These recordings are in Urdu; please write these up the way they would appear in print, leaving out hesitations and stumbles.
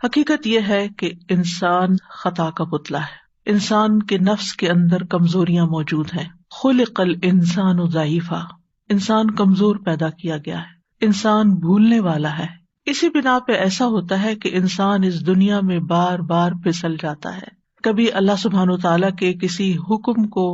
حقیقت یہ ہے کہ انسان خطا کا پتلا ہے، انسان کے نفس کے اندر کمزوریاں موجود ہیں۔ خلق الانسان ضعیفا، انسان کمزور پیدا کیا گیا ہے، انسان بھولنے والا ہے۔ اسی بنا پہ ایسا ہوتا ہے کہ انسان اس دنیا میں بار بار پھسل جاتا ہے۔ کبھی اللہ سبحانہ وتعالیٰ کے کسی حکم کو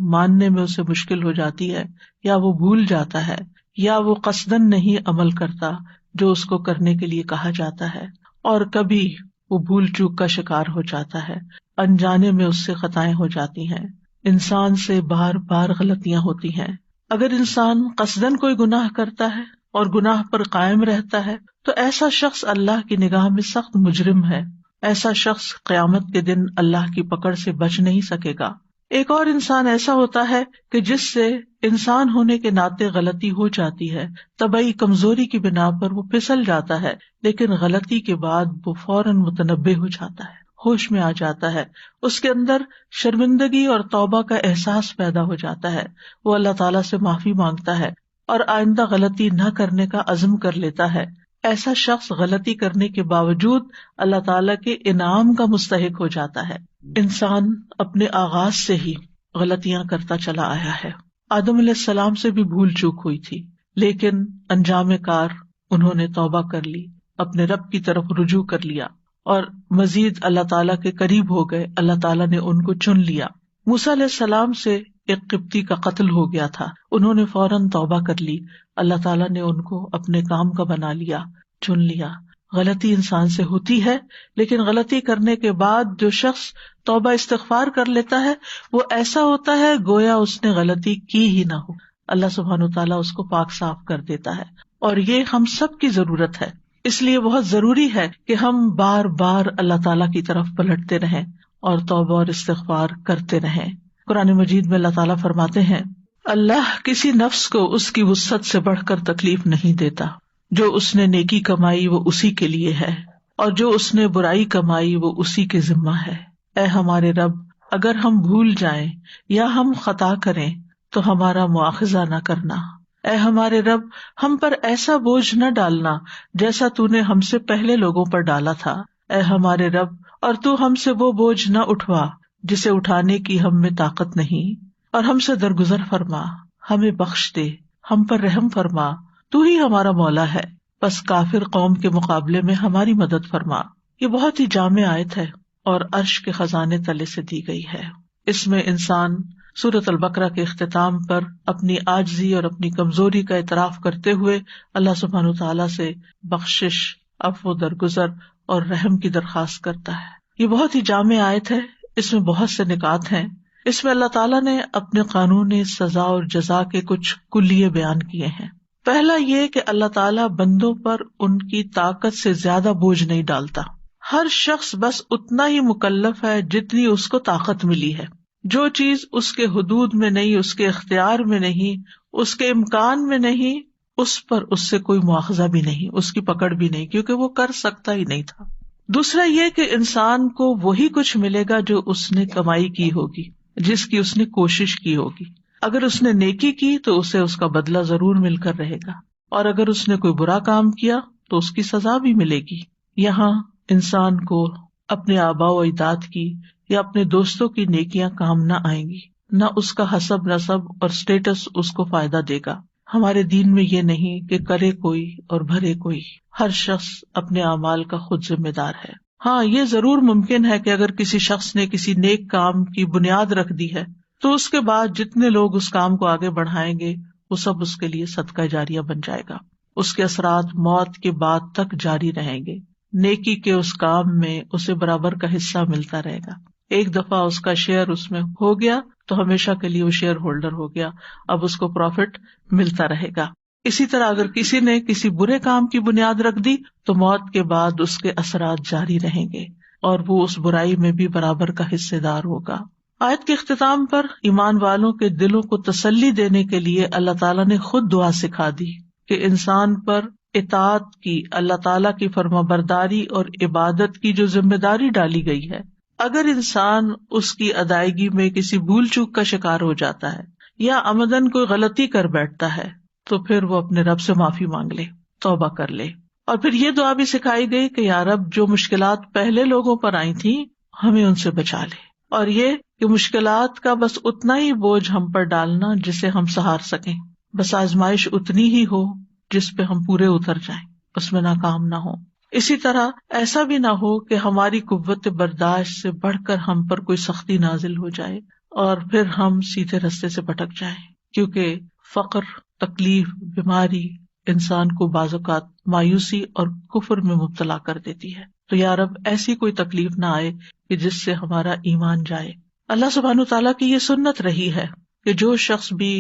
ماننے میں اسے مشکل ہو جاتی ہے، یا وہ بھول جاتا ہے، یا وہ قصدن نہیں عمل کرتا جو اس کو کرنے کے لیے کہا جاتا ہے، اور کبھی وہ بھول چوک کا شکار ہو جاتا ہے، انجانے میں اس سے خطائیں ہو جاتی ہیں، انسان سے بار بار غلطیاں ہوتی ہیں۔ اگر انسان قصدن کوئی گناہ کرتا ہے اور گناہ پر قائم رہتا ہے تو ایسا شخص اللہ کی نگاہ میں سخت مجرم ہے، ایسا شخص قیامت کے دن اللہ کی پکڑ سے بچ نہیں سکے گا۔ ایک اور انسان ایسا ہوتا ہے کہ جس سے انسان ہونے کے ناطے غلطی ہو جاتی ہے، طبعی کمزوری کی بنا پر وہ پھسل جاتا ہے، لیکن غلطی کے بعد وہ فوراً متنبہ ہو جاتا ہے، ہوش میں آ جاتا ہے، اس کے اندر شرمندگی اور توبہ کا احساس پیدا ہو جاتا ہے، وہ اللہ تعالیٰ سے معافی مانگتا ہے اور آئندہ غلطی نہ کرنے کا عزم کر لیتا ہے۔ ایسا شخص غلطی کرنے کے باوجود اللہ تعالیٰ کے انعام کا مستحق ہو جاتا ہے۔ انسان اپنے آغاز سے ہی غلطیاں کرتا چلا آیا ہے۔ آدم علیہ السلام سے بھی بھول چوک ہوئی تھی، لیکن انجام کار انہوں نے توبہ کر لی، اپنے رب کی طرف رجوع کر لیا اور مزید اللہ تعالیٰ کے قریب ہو گئے، اللہ تعالیٰ نے ان کو چن لیا۔ موسیٰ علیہ السلام سے ایک قبطی کا قتل ہو گیا تھا، انہوں نے فوراً توبہ کر لی، اللہ تعالیٰ نے ان کو اپنے کام کا بنا لیا، چن لیا۔ غلطی انسان سے ہوتی ہے، لیکن غلطی کرنے کے بعد جو شخص توبہ استغفار کر لیتا ہے وہ ایسا ہوتا ہے گویا اس نے غلطی کی ہی نہ ہو، اللہ سبحانہ وتعالیٰ اس کو پاک صاف کر دیتا ہے، اور یہ ہم سب کی ضرورت ہے۔ اس لیے بہت ضروری ہے کہ ہم بار بار اللہ تعالیٰ کی طرف پلٹتے رہیں اور توبہ اور استغفار کرتے رہیں۔ قرآن مجید میں اللہ تعالیٰ فرماتے ہیں، اللہ کسی نفس کو اس کی وسعت سے بڑھ کر تکلیف نہیں دیتا، جو اس نے نیکی کمائی وہ اسی کے لیے ہے، اور جو اس نے برائی کمائی وہ اسی کے ذمہ ہے۔ اے ہمارے رب، اگر ہم بھول جائیں یا ہم خطا کریں تو ہمارا مواخذہ نہ کرنا۔ اے ہمارے رب، ہم پر ایسا بوجھ نہ ڈالنا جیسا تو نے ہم سے پہلے لوگوں پر ڈالا تھا۔ اے ہمارے رب، اور تو ہم سے وہ بوجھ نہ اٹھوا جسے اٹھانے کی ہم میں طاقت نہیں، اور ہم سے درگزر فرما، ہمیں بخش دے، ہم پر رحم فرما، تو ہی ہمارا مولا ہے، بس کافر قوم کے مقابلے میں ہماری مدد فرما۔ یہ بہت ہی جامع آیت ہے اور عرش کے خزانے تلے سے دی گئی ہے۔ اس میں انسان سورۃ البقرہ کے اختتام پر اپنی عاجزی اور اپنی کمزوری کا اعتراف کرتے ہوئے اللہ سبحانہ وتعالیٰ سے بخشش، عفو، درگزر اور رحم کی درخواست کرتا ہے۔ یہ بہت ہی جامع آیت ہے، اس میں بہت سے نکات ہیں۔ اس میں اللہ تعالیٰ نے اپنے قانون سزا اور جزا کے کچھ کلیے بیان کیے ہیں۔ پہلا یہ کہ اللہ تعالیٰ بندوں پر ان کی طاقت سے زیادہ بوجھ نہیں ڈالتا، ہر شخص بس اتنا ہی مکلف ہے جتنی اس کو طاقت ملی ہے۔ جو چیز اس کے حدود میں نہیں، اس کے اختیار میں نہیں، اس کے امکان میں نہیں، اس پر اس سے کوئی مواخذہ بھی نہیں، اس کی پکڑ بھی نہیں، کیونکہ وہ کر سکتا ہی نہیں تھا۔ دوسرا یہ کہ انسان کو وہی کچھ ملے گا جو اس نے کمائی کی ہوگی، جس کی اس نے کوشش کی ہوگی۔ اگر اس نے نیکی کی تو اسے اس کا بدلہ ضرور مل کر رہے گا، اور اگر اس نے کوئی برا کام کیا تو اس کی سزا بھی ملے گی۔ یہاں انسان کو اپنے آباء و اجداد کی یا اپنے دوستوں کی نیکیاں کام نہ آئیں گی، نہ اس کا حسب نسب اور سٹیٹس اس کو فائدہ دے گا۔ ہمارے دین میں یہ نہیں کہ کرے کوئی اور بھرے کوئی، ہر شخص اپنے اعمال کا خود ذمہ دار ہے۔ ہاں، یہ ضرور ممکن ہے کہ اگر کسی شخص نے کسی نیک کام کی بنیاد رکھ دی ہے تو اس کے بعد جتنے لوگ اس کام کو آگے بڑھائیں گے وہ سب اس کے لیے صدقہ جاریہ بن جائے گا، اس کے اثرات موت کے بعد تک جاری رہیں گے، نیکی کے اس کام میں اسے برابر کا حصہ ملتا رہے گا۔ ایک دفعہ اس کا شیئر اس میں ہو گیا تو ہمیشہ کے لیے وہ شیئر ہولڈر ہو گیا، اب اس کو پروفٹ ملتا رہے گا۔ اسی طرح اگر کسی نے کسی برے کام کی بنیاد رکھ دی تو موت کے بعد اس کے اثرات جاری رہیں گے اور وہ اس برائی میں بھی برابر کا حصے دار ہوگا۔ آیت کے اختتام پر ایمان والوں کے دلوں کو تسلی دینے کے لیے اللہ تعالیٰ نے خود دعا سکھا دی کہ انسان پر اطاعت کی، اللہ تعالیٰ کی فرما برداری اور عبادت کی جو ذمہ داری ڈالی گئی ہے، اگر انسان اس کی ادائیگی میں کسی بھول چوک کا شکار ہو جاتا ہے یا عمدن کوئی غلطی کر بیٹھتا ہے تو پھر وہ اپنے رب سے معافی مانگ لے، توبہ کر لے۔ اور پھر یہ دعا بھی سکھائی گئی کہ یا رب جو مشکلات پہلے لوگوں پر آئی تھی ہمیں ان سے بچا لے، اور یہ کہ مشکلات کا بس اتنا ہی بوجھ ہم پر ڈالنا جسے ہم سہار سکیں، بس آزمائش اتنی ہی ہو جس پہ ہم پورے اتر جائیں، اس میں ناکام نہ ہو۔ اسی طرح ایسا بھی نہ ہو کہ ہماری قوت برداشت سے بڑھ کر ہم پر کوئی سختی نازل ہو جائے اور پھر ہم سیدھے رستے سے بھٹک جائیں، کیونکہ فقر، تکلیف، بیماری انسان کو بعض اوقات مایوسی اور کفر میں مبتلا کر دیتی ہے۔ تو یا رب ایسی کوئی تکلیف نہ آئے کہ جس سے ہمارا ایمان جائے۔ اللہ سبحانہ تعالیٰ کی یہ سنت رہی ہے کہ جو شخص بھی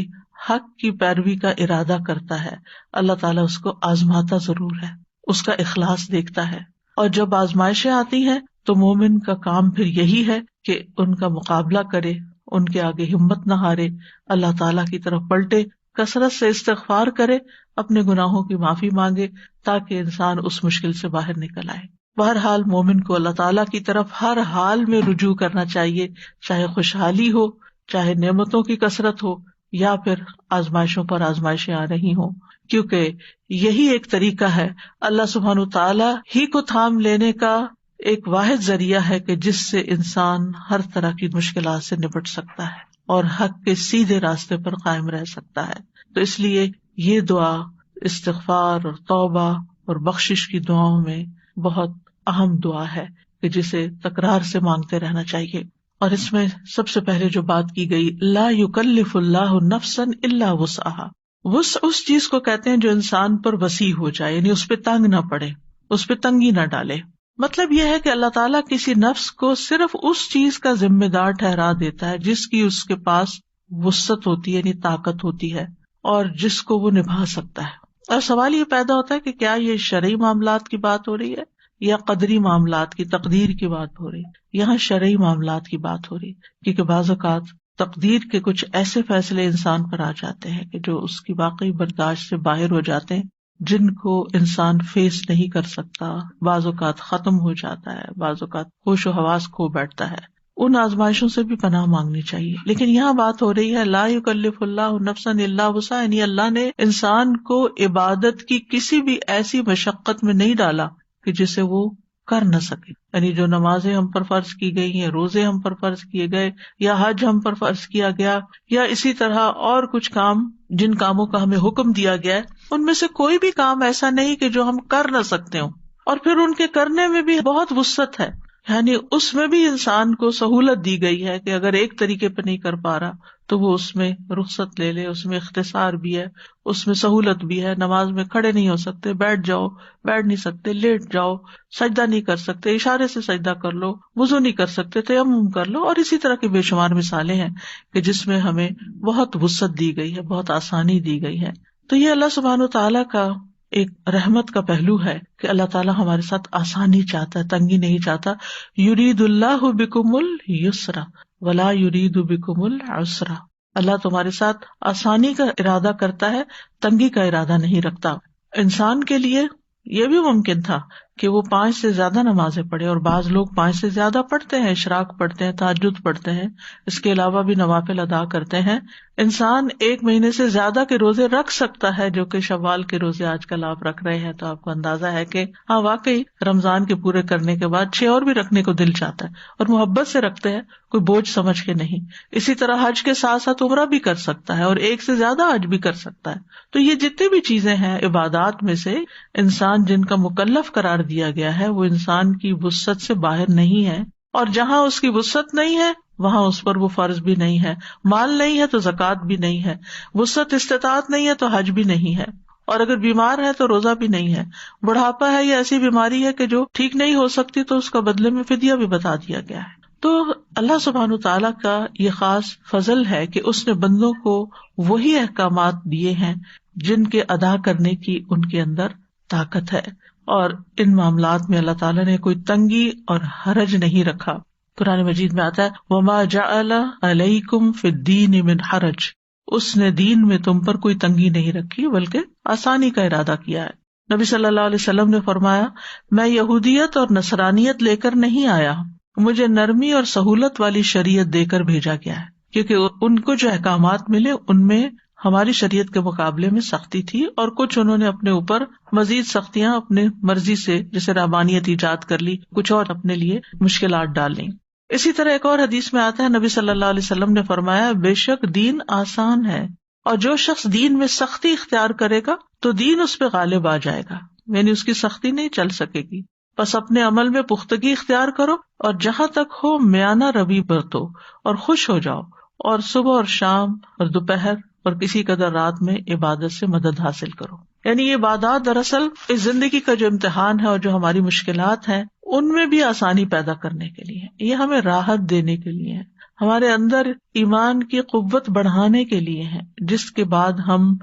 حق کی پیروی کا ارادہ کرتا ہے اللہ تعالیٰ اس کو آزماتا ضرور ہے، اس کا اخلاص دیکھتا ہے، اور جب آزمائشیں آتی ہیں تو مومن کا کام پھر یہی ہے کہ ان کا مقابلہ کرے، ان کے آگے ہمت نہ ہارے، اللہ تعالیٰ کی طرف پلٹے، کثرت سے استغفار کرے، اپنے گناہوں کی معافی مانگے تاکہ انسان اس مشکل سے باہر نکل آئے۔ بہرحال مومن کو اللہ تعالیٰ کی طرف ہر حال میں رجوع کرنا چاہیے، چاہے خوشحالی ہو، چاہے نعمتوں کی کثرت ہو، یا پھر آزمائشوں پر آزمائشیں آ رہی ہوں، کیونکہ یہی ایک طریقہ ہے، اللہ سبحانہ تعالیٰ ہی کو تھام لینے کا ایک واحد ذریعہ ہے کہ جس سے انسان ہر طرح کی مشکلات سے نپٹ سکتا ہے اور حق کے سیدھے راستے پر قائم رہ سکتا ہے۔ تو اس لیے یہ دعا استغفار اور توبہ اور بخشش کی دعاؤں میں بہت اہم دعا ہے کہ جسے تکرار سے مانگتے رہنا چاہیے۔ اور اس میں سب سے پہلے جو بات کی گئی، لا یکلف اللہ نفسا الا وسعها، وسع اس چیز کو کہتے ہیں جو انسان پر وسیع ہو جائے، یعنی اس پہ تنگ نہ پڑے، اس پہ تنگی نہ ڈالے۔ مطلب یہ ہے کہ اللہ تعالیٰ کسی نفس کو صرف اس چیز کا ذمہ دار ٹھہرا دیتا ہے جس کی اس کے پاس وسعت ہوتی ہے، یعنی طاقت ہوتی ہے، اور جس کو وہ نبھا سکتا ہے۔ اور سوال یہ پیدا ہوتا ہے کہ کیا یہ شرعی معاملات کی بات ہو رہی ہے یا قدری معاملات کی، تقدیر کی بات ہو رہی ہے؟ یہاں شرعی معاملات کی بات ہو رہی ہے، کیونکہ بعض اوقات تقدیر کے کچھ ایسے فیصلے انسان پر آ جاتے ہیں کہ جو اس کی واقعی برداشت سے باہر ہو جاتے ہیں، جن کو انسان فیس نہیں کر سکتا، بعض اوقات ختم ہو جاتا ہے، بعض اوقات ہوش و حواس کھو بیٹھتا ہے۔ ان آزمائشوں سے بھی پناہ مانگنی چاہیے، لیکن یہاں بات ہو رہی ہے لا یکلف اللہ نفسا الا وسعها، یعنی اللہ نے انسان کو عبادت کی کسی بھی ایسی مشقت میں نہیں ڈالا کہ جسے وہ کر نہ سکے۔ یعنی جو نمازیں ہم پر فرض کی گئی ہیں، روزے ہم پر فرض کیے گئے، یا حج ہم پر فرض کیا گیا، یا اسی طرح اور کچھ کام جن کاموں کا ہمیں حکم دیا گیا ہے، ان میں سے کوئی بھی کام ایسا نہیں کہ جو ہم کر نہ سکتے ہوں، اور پھر ان کے کرنے میں بھی بہت وسعت ہے، یعنی اس میں بھی انسان کو سہولت دی گئی ہے کہ اگر ایک طریقے پہ نہیں کر پا رہا تو وہ اس میں رخصت لے لے، اس میں اختصار بھی ہے، اس میں سہولت بھی ہے۔ نماز میں کھڑے نہیں ہو سکتے، بیٹھ جاؤ، بیٹھ نہیں سکتے لیٹ جاؤ، سجدہ نہیں کر سکتے اشارے سے سجدہ کر لو، وضو نہیں کر سکتے تیمم کر لو، اور اسی طرح کی بے شمار مثالیں ہیں کہ جس میں ہمیں بہت وسعت دی گئی ہے، بہت آسانی دی گئی ہے۔ تو یہ اللہ سبحانہ تعالیٰ کا ایک رحمت کا پہلو ہے کہ اللہ تعالیٰ ہمارے ساتھ آسانی چاہتا ہے، تنگی نہیں چاہتا۔ یرید اللہ بکم الیسر ولا یرید بکم العسر، اللہ تمہارے ساتھ آسانی کا ارادہ کرتا ہے، تنگی کا ارادہ نہیں رکھتا۔ انسان کے لیے یہ بھی ممکن تھا کہ وہ 5 سے زیادہ نمازیں پڑھے، اور بعض لوگ 5 سے زیادہ پڑھتے ہیں، اشراق پڑھتے ہیں، تہجد پڑھتے ہیں، اس کے علاوہ بھی نوافل ادا کرتے ہیں۔ انسان 1 مہینے سے زیادہ کے روزے رکھ سکتا ہے، جو کہ شوال کے روزے آج کل آپ رکھ رہے ہیں، تو آپ کو اندازہ ہے کہ ہاں واقعی رمضان کے پورے کرنے کے بعد 6 اور بھی رکھنے کو دل چاہتا ہے، اور محبت سے رکھتے ہیں، کوئی بوجھ سمجھ کے نہیں۔ اسی طرح حج کے ساتھ ساتھ عمرہ بھی کر سکتا ہے، اور 1 سے زیادہ حج بھی کر سکتا ہے۔ تو یہ جتنی بھی چیزیں ہیں عبادات میں سے، انسان جن کا مکلف قرار دیا گیا ہے وہ انسان کی وسعت سے باہر نہیں ہے، اور جہاں اس کی وسعت نہیں ہے وہاں اس پر وہ فرض بھی نہیں ہے، مال نہیں ہے تو زکوٰۃ بھی نہیں ہے، وسعت استطاعت نہیں ہے تو حج بھی نہیں ہے، اور اگر بیمار ہے تو روزہ بھی نہیں ہے، بڑھاپا ہے یا ایسی بیماری ہے کہ جو ٹھیک نہیں ہو سکتی تو اس کا بدلے میں فدیہ بھی بتا دیا گیا ہے۔ تو اللہ سبحانہ تعالیٰ کا یہ خاص فضل ہے کہ اس نے بندوں کو وہی احکامات دیے ہیں جن کے ادا کرنے کی ان کے اندر طاقت ہے، اور ان معاملات میں اللہ تعالیٰ نے کوئی تنگی اور حرج نہیں رکھا۔ قرآن مجید میں آتا ہے وَمَا جَعَلَ عَلَيْكُمْ فِي الدِّينِ مِنْ حَرَجٍ، اس نے دین میں تم پر کوئی تنگی نہیں رکھی بلکہ آسانی کا ارادہ کیا ہے۔ نبی صلی اللہ علیہ وسلم نے فرمایا میں یہودیت اور نصرانیت لے کر نہیں آیا، مجھے نرمی اور سہولت والی شریعت دے کر بھیجا گیا ہے، کیونکہ ان کو جو احکامات ملے ان میں ہماری شریعت کے مقابلے میں سختی تھی، اور کچھ انہوں نے اپنے اوپر مزید سختیاں اپنے مرضی سے، جیسے رحمانیت ایجاد کر لی، کچھ اور اپنے لیے مشکلات ڈال لیں۔ اسی طرح ایک اور حدیث میں آتا ہے، نبی صلی اللہ علیہ وسلم نے فرمایا، بے شک دین آسان ہے، اور جو شخص دین میں سختی اختیار کرے گا تو دین اس پہ غالب آ جائے گا، یعنی اس کی سختی نہیں چل سکے گی۔ بس اپنے عمل میں پختگی اختیار کرو، اور جہاں تک ہو میانہ روی برتو، اور خوش ہو جاؤ، اور صبح اور شام اور دوپہر اور کسی قدر رات میں عبادت سے مدد حاصل کرو۔ یعنی یہ عبادات دراصل اس زندگی کا جو امتحان ہے اور جو ہماری مشکلات ہیں ان میں بھی آسانی پیدا کرنے کے لیے، یہ ہمیں راحت دینے کے لیے ہے، ہمارے اندر ایمان کی قوت بڑھانے کے لیے ہے، جس کے بعد ہم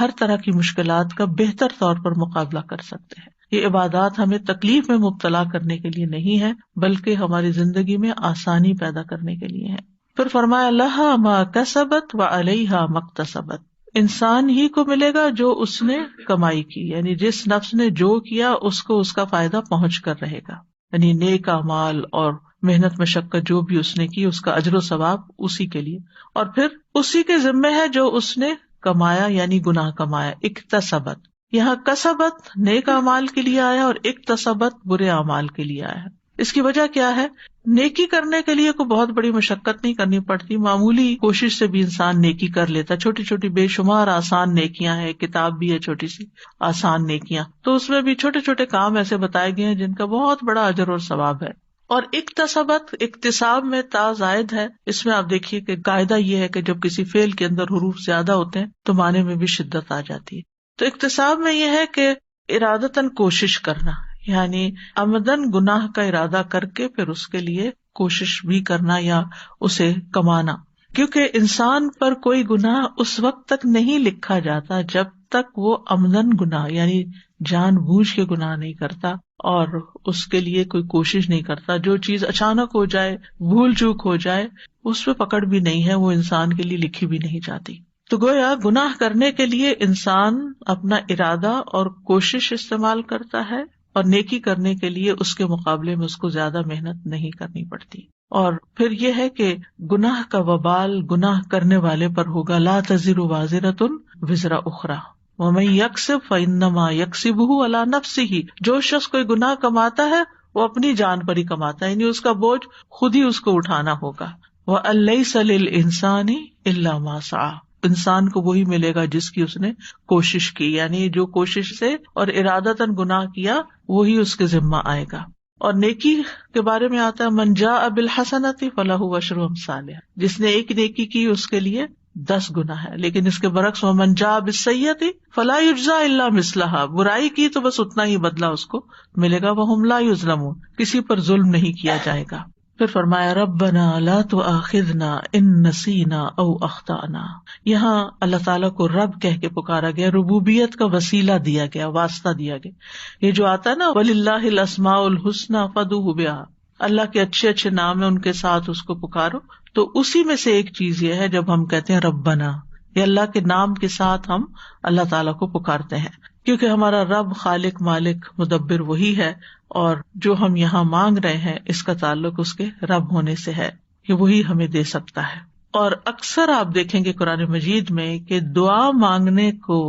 ہر طرح کی مشکلات کا بہتر طور پر مقابلہ کر سکتے ہیں۔ یہ عبادات ہمیں تکلیف میں مبتلا کرنے کے لیے نہیں ہے، بلکہ ہماری زندگی میں آسانی پیدا کرنے کے لیے ہے۔ پھر فرمایا، لہا ما کسبت وعلیہا ما اکتسبت، انسان ہی کو ملے گا جو اس نے کمائی کی، یعنی جس نفس نے جو کیا اس کو اس کا فائدہ پہنچ کر رہے گا، یعنی نیک اعمال اور محنت مشقت جو بھی اس نے کی اس کا اجر و ثواب اسی کے لیے، اور پھر اسی کے ذمے ہے جو اس نے کمایا، یعنی گناہ کمایا۔ اکتسبت، یہاں کسبت نیک اعمال کے لیے آیا اور اکتسبت برے اعمال کے لیے آیا۔ اس کی وجہ کیا ہے؟ نیکی کرنے کے لیے کوئی بہت بڑی مشقت نہیں کرنی پڑتی، معمولی کوشش سے بھی انسان نیکی کر لیتا، چھوٹی چھوٹی بے شمار آسان نیکیاں ہیں، کتاب بھی ہے چھوٹی سی آسان نیکیاں، تو اس میں بھی چھوٹے چھوٹے کام ایسے بتائے گئے ہیں جن کا بہت بڑا اجر اور ثواب ہے۔ اور اکتسبت، اکتساب میں تا زائد ہے، اس میں آپ دیکھیے کہ قاعدہ یہ ہے کہ جب کسی فعل کے اندر حروف زیادہ ہوتے ہیں تو معنی میں بھی شدت آ جاتی ہے۔ تو اکتساب میں یہ ہے کہ ارادتاً کوشش کرنا، یعنی عمدن گناہ کا ارادہ کر کے پھر اس کے لیے کوشش بھی کرنا یا اسے کمانا، کیونکہ انسان پر کوئی گناہ اس وقت تک نہیں لکھا جاتا جب تک وہ عمدن گناہ یعنی جان بوجھ کے گناہ نہیں کرتا اور اس کے لیے کوئی کوشش نہیں کرتا۔ جو چیز اچانک ہو جائے، بھول چوک ہو جائے، اس پہ پکڑ بھی نہیں ہے، وہ انسان کے لیے لکھی بھی نہیں جاتی۔ تو گویا گناہ کرنے کے لیے انسان اپنا ارادہ اور کوشش استعمال کرتا ہے، اور نیکی کرنے کے لیے اس کے مقابلے میں اس کو زیادہ محنت نہیں کرنی پڑتی۔ اور پھر یہ ہے کہ گناہ کا وبال گناہ کرنے والے پر ہوگا، لا تزر وازرۃ وزر اخری ومن یکسب فانما یکسبہ علی نفسہ، جو شخص کوئی گناہ کماتا ہے وہ اپنی جان پر ہی کماتا ہے، یعنی اس کا بوجھ خود ہی اس کو اٹھانا ہوگا۔ وان لیس للانسان الا ما سعی، انسان کو وہی ملے گا جس کی اس نے کوشش کی، یعنی جو کوشش سے اور ارادتاً گناہ کیا وہی اس کے ذمہ آئے گا۔ اور نیکی کے بارے میں آتا ہے، من جاء بالحسنۃ فلہ عشر امثالها، جس نے ایک نیکی کی اس کے لیے 10 گناہ ہے، لیکن اس کے برعکس ومن جاء بالسیئۃ فلا یجزی الا مثلها، برائی کی تو بس اتنا ہی بدلہ اس کو ملے گا، وہم لا یظلمون، کسی پر ظلم نہیں کیا جائے گا۔ پھر فرمایا، ربنا لا تؤاخذنا ان نسینا او اخطانا، یہاں اللہ تعالیٰ کو رب کہہ کے پکارا گیا، ربوبیت کا وسیلہ دیا گیا، واسطہ دیا گیا۔ یہ جو آتا ہے نا، وللہ الاسماء الحسنی فادعوہ بہا، اللہ کے اچھے اچھے نام ہیں ان کے ساتھ اس کو پکارو، تو اسی میں سے ایک چیز یہ ہے جب ہم کہتے ہیں ربنا، یہ اللہ کے نام کے ساتھ ہم اللہ تعالیٰ کو پکارتے ہیں، کیونکہ ہمارا رب خالق مالک مدبر وہی ہے، اور جو ہم یہاں مانگ رہے ہیں اس کا تعلق اس کے رب ہونے سے ہے کہ وہی ہمیں دے سکتا ہے۔ اور اکثر آپ دیکھیں گے قرآن مجید میں کہ دعا مانگنے کو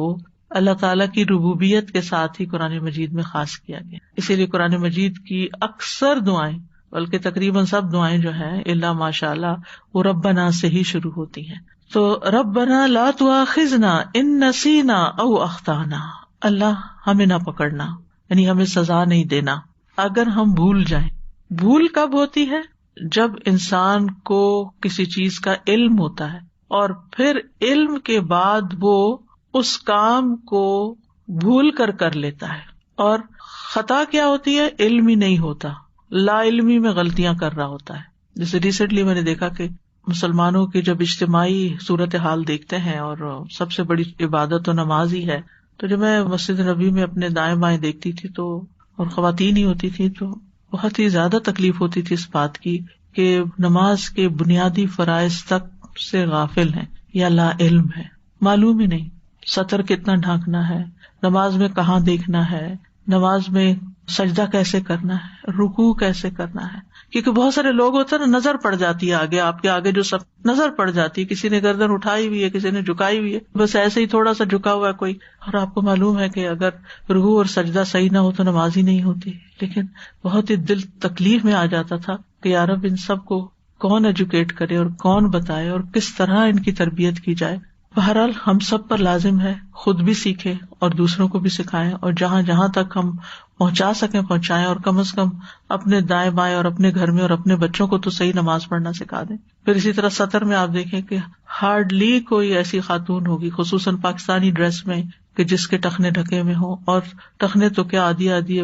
اللہ تعالیٰ کی ربوبیت کے ساتھ ہی قرآن مجید میں خاص کیا گیا، اسی لیے قرآن مجید کی اکثر دعائیں، بلکہ تقریباً سب دعائیں جو ہیں الا ماشاء اللہ وہ ربنا سے ہی شروع ہوتی ہیں۔ تو ربنا لا تؤاخذنا ان نسینا او اخطانا، اللہ ہمیں نہ پکڑنا، یعنی ہمیں سزا نہیں دینا اگر ہم بھول جائیں۔ بھول کب ہوتی ہے؟ جب انسان کو کسی چیز کا علم ہوتا ہے اور پھر علم کے بعد وہ اس کام کو بھول کر لیتا ہے، اور خطا کیا ہوتی ہے؟ علم ہی نہیں ہوتا، لا علمی میں غلطیاں کر رہا ہوتا ہے۔ جیسے ریسنٹلی میں نے دیکھا کہ مسلمانوں کی جب اجتماعی صورتحال دیکھتے ہیں اور سب سے بڑی عبادت تو نماز ہی ہے، تو جب میں مسجد نبی میں اپنے دائیں بائیں دیکھتی تھی تو اور خواتین ہی ہوتی تھی تو بہت ہی زیادہ تکلیف ہوتی تھی اس بات کی کہ نماز کے بنیادی فرائض تک سے غافل ہیں یا لا علم ہے، معلوم ہی نہیں سطر کتنا ڈھانکنا ہے، نماز میں کہاں دیکھنا ہے، نماز میں سجدہ کیسے کرنا ہے، رکوع کیسے کرنا ہے. کیونکہ بہت سارے لوگ ہوتے ہیں نا، نظر پڑ جاتی ہے آگے، آپ کے آگے جو سب نظر پڑ جاتی ہے، کسی نے گردن اٹھائی ہوئی ہے، کسی نے جھکائی ہوئی ہے، بس ایسے ہی تھوڑا سا جھکا ہوا ہے کوئی، اور آپ کو معلوم ہے کہ اگر رکوع اور سجدہ صحیح نہ ہو تو نماز ہی نہیں ہوتی. لیکن بہت ہی دل تکلیف میں آ جاتا تھا کہ یا رب ان سب کو کون ایجوکیٹ کرے اور کون بتائے اور کس طرح ان کی تربیت کی جائے. بہرحال ہم سب پر لازم ہے خود بھی سیکھیں اور دوسروں کو بھی سکھائیں، اور جہاں جہاں تک ہم پہنچا سکیں پہنچائیں، اور کم از کم اپنے دائیں بائیں اور اپنے گھر میں اور اپنے بچوں کو تو صحیح نماز پڑھنا سکھا دیں. پھر اسی طرح سطر میں آپ دیکھیں کہ ہارڈلی کوئی ایسی خاتون ہوگی خصوصاً پاکستانی ڈریس میں کہ جس کے ٹخنے ڈھکے میں ہوں، اور ٹخنے تو کیا آدھی آدھی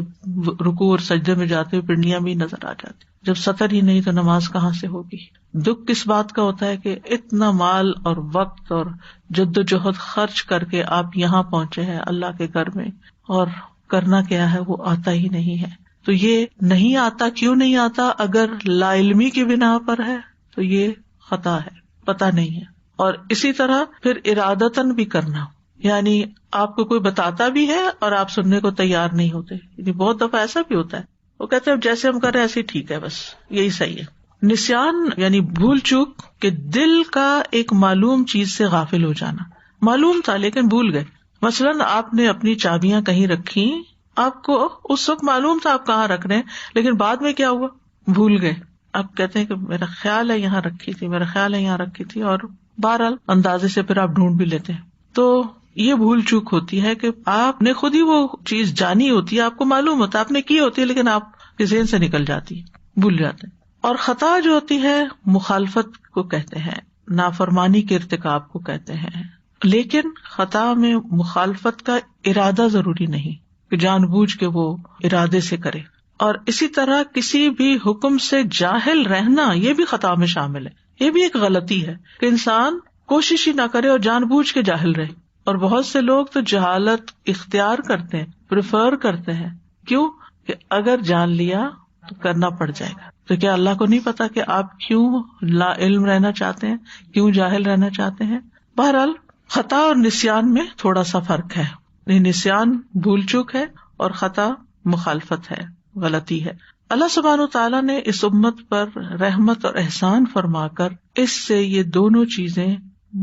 رکوع اور سجدے میں جاتے ہوئے پنڈلیاں بھی نظر آ جاتی. جب سطر ہی نہیں تو نماز کہاں سے ہوگی؟ دکھ کس بات کا ہوتا ہے کہ اتنا مال اور وقت اور جد و جہد خرچ کر کے آپ یہاں پہنچے ہیں اللہ کے گھر میں، اور کرنا کیا ہے وہ آتا ہی نہیں ہے. تو یہ نہیں آتا، کیوں نہیں آتا؟ اگر لا علمی کی بنا پر ہے تو یہ خطا ہے، پتہ نہیں ہے. اور اسی طرح پھر ارادتاً بھی کرنا، یعنی آپ کو کوئی بتاتا بھی ہے اور آپ سننے کو تیار نہیں ہوتے. یعنی بہت دفعہ ایسا بھی ہوتا ہے، وہ کہتے ہیں جیسے ہم کر رہے ہیں ایسے ہی ٹھیک ہے، بس یہی صحیح ہے. نسیان یعنی بھول چوک کہ دل کا ایک معلوم چیز سے غافل ہو جانا. معلوم تھا لیکن بھول گئے. مثلاً آپ نے اپنی چابیاں کہیں رکھی، آپ کو اس وقت معلوم تھا آپ کہاں رکھ رہے ہیں، لیکن بعد میں کیا ہوا، بھول گئے. آپ کہتے ہیں کہ میرا خیال ہے یہاں رکھی تھی، میرا خیال ہے یہاں رکھی تھی، اور بہرحال اندازے سے پھر آپ ڈھونڈ بھی لیتے ہیں. تو یہ بھول چوک ہوتی ہے کہ آپ نے خود ہی وہ چیز جانی ہوتی ہے، آپ کو معلوم ہوتا ہے آپ نے کی ہوتی ہے، لیکن آپ کے ذہن سے نکل جاتی ہے، بھول جاتے ہیں. اور خطا جو ہوتی ہے مخالفت کو کہتے ہیں، نافرمانی کے ارتکاب کو کہتے ہیں. لیکن خطا میں مخالفت کا ارادہ ضروری نہیں کہ جان بوجھ کے وہ ارادے سے کرے. اور اسی طرح کسی بھی حکم سے جاہل رہنا یہ بھی خطا میں شامل ہے. یہ بھی ایک غلطی ہے کہ انسان کوشش ہی نہ کرے اور جان بوجھ کے جاہل رہے. اور بہت سے لوگ تو جہالت اختیار کرتے ہیں، پریفر کرتے ہیں. کیوں؟ کہ اگر جان لیا تو کرنا پڑ جائے گا. تو کیا اللہ کو نہیں پتا کہ آپ کیوں لا علم رہنا چاہتے ہیں، کیوں جاہل رہنا چاہتے ہیں؟ بہرحال خطا اور نسیان میں تھوڑا سا فرق ہے. نسیان بھول چوک ہے اور خطا مخالفت ہے، غلطی ہے. اللہ سبحانہ و تعالیٰ نے اس امت پر رحمت اور احسان فرما کر اس سے یہ دونوں چیزیں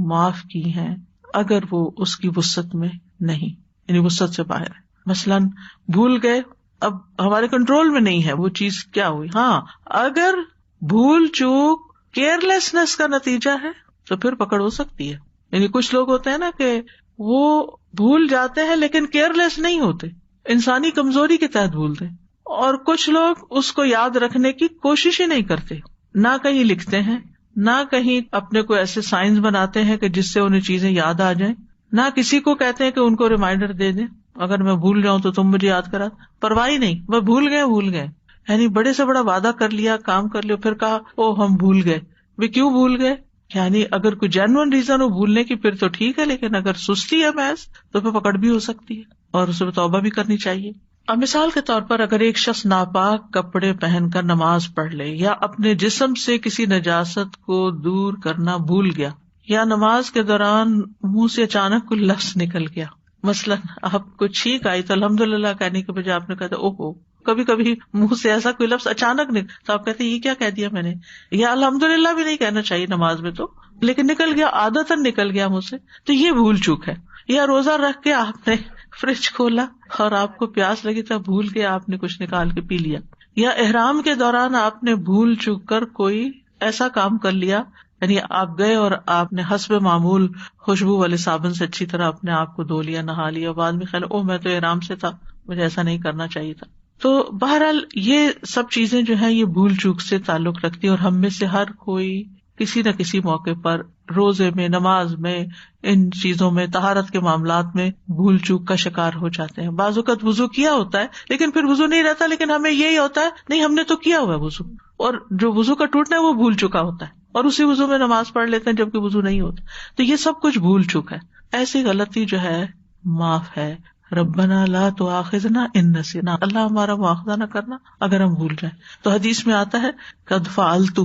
معاف کی ہیں اگر وہ اس کی وسعت میں نہیں، یعنی وسعت سے باہر ہے. مثلاً بھول گئے، اب ہمارے کنٹرول میں نہیں ہے وہ چیز کیا ہوئی. ہاں اگر بھول چوک کیئرلیسنس کا نتیجہ ہے تو پھر پکڑ ہو سکتی ہے. یعنی کچھ لوگ ہوتے ہیں نا کہ وہ بھول جاتے ہیں لیکن کیئرلیس نہیں ہوتے، انسانی کمزوری کے تحت بھولتے. اور کچھ لوگ اس کو یاد رکھنے کی کوشش ہی نہیں کرتے، نہ کہیں لکھتے ہیں، نہ کہیں اپنے کو ایسے سائنس بناتے ہیں کہ جس سے انہیں چیزیں یاد آ جائیں، نہ کسی کو کہتے ہیں کہ ان کو ریمائنڈر دے دیں، اگر میں بھول جاؤں تو تم مجھے یاد کرا. پرواہ نہیں، وہ بھول گئے. یعنی بڑے سے بڑا وعدہ کر لیا، کام کر لیا، پھر کہا او ہم بھول گئے. وہ کیوں بھول گئے؟ یعنی اگر کوئی جینوئن ریزن ہو بھولنے کی پھر تو ٹھیک ہے، لیکن اگر سستی ہے محض تو پھر پکڑ بھی ہو سکتی ہے اور اسے توبہ بھی کرنی چاہیے. اب مثال کے طور پر اگر ایک شخص ناپاک کپڑے پہن کر نماز پڑھ لے، یا اپنے جسم سے کسی نجاست کو دور کرنا بھول گیا، یا نماز کے دوران منہ سے اچانک کوئی لفظ نکل گیا، مثلاً آپ کو چھینک آئی تو الحمدللہ کہنے کے بجائے آپ نے کہا اوہو. کبھی کبھی منہ سے ایسا کوئی لفظ اچانک نکل تو آپ کہتے ہیں یہ کیا کہہ دیا میں نے، یا الحمدللہ بھی نہیں کہنا چاہیے نماز میں تو، لیکن نکل گیا، عادتاً نکل گیا مجھ سے، تو یہ بھول چوک ہے. یا روزہ رکھ کے آپ نے فریج کھولا اور آپ کو پیاس لگی تو بھول کے آپ نے کچھ نکال کے پی لیا. یا احرام کے دوران آپ نے بھول چوک کر کوئی ایسا کام کر لیا، یعنی آپ گئے اور آپ نے حسب معمول خوشبو والے صابن سے اچھی طرح اپنے آپ کو دھو لیا، نہا لیا، بعد میں خیال میں تو احرام سے تھا، مجھے ایسا نہیں کرنا چاہیے تھا. تو بہرحال یہ سب چیزیں جو ہیں یہ بھول چوک سے تعلق رکھتی ہیں، اور ہم میں سے ہر کوئی کسی نہ کسی موقع پر روزے میں، نماز میں، ان چیزوں میں، طہارت کے معاملات میں بھول چوک کا شکار ہو جاتے ہیں. بعض اوقات وضو کیا ہوتا ہے لیکن پھر وضو نہیں رہتا، لیکن ہمیں یہی ہوتا ہے نہیں ہم نے تو کیا ہوا ہے وضو، اور جو وضو کا ٹوٹنا ہے وہ بھول چکا ہوتا ہے، اور اسی وضو میں نماز پڑھ لیتے ہیں جبکہ وضو نہیں ہوتا. تو یہ سب کچھ بھول چک ہے. ایسی غلطی جو ہے معاف ہے. ربنا لا تؤاخذنا ان نسینا، اللہ ہمارا مواخذہ نہ کرنا اگر ہم بھول جائیں. تو حدیث میں آتا ہے قد فعلت،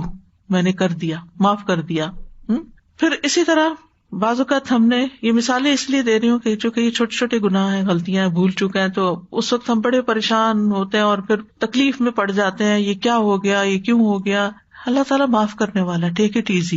میں نے کر دیا، معاف کر دیا. پھر اسی طرح بعض اوقات ہم نے یہ مثالیں اس لیے دے رہی ہوں کہ چونکہ یہ چھوٹے چھوٹے گناہ ہیں، غلطیاں ہیں، بھول چکے ہیں، تو اس وقت ہم بڑے پریشان ہوتے ہیں اور پھر تکلیف میں پڑ جاتے ہیں، یہ کیا ہو گیا، یہ کیوں ہو گیا. اللہ تعالیٰ معاف کرنے والا، ٹیک اٹ ایزی.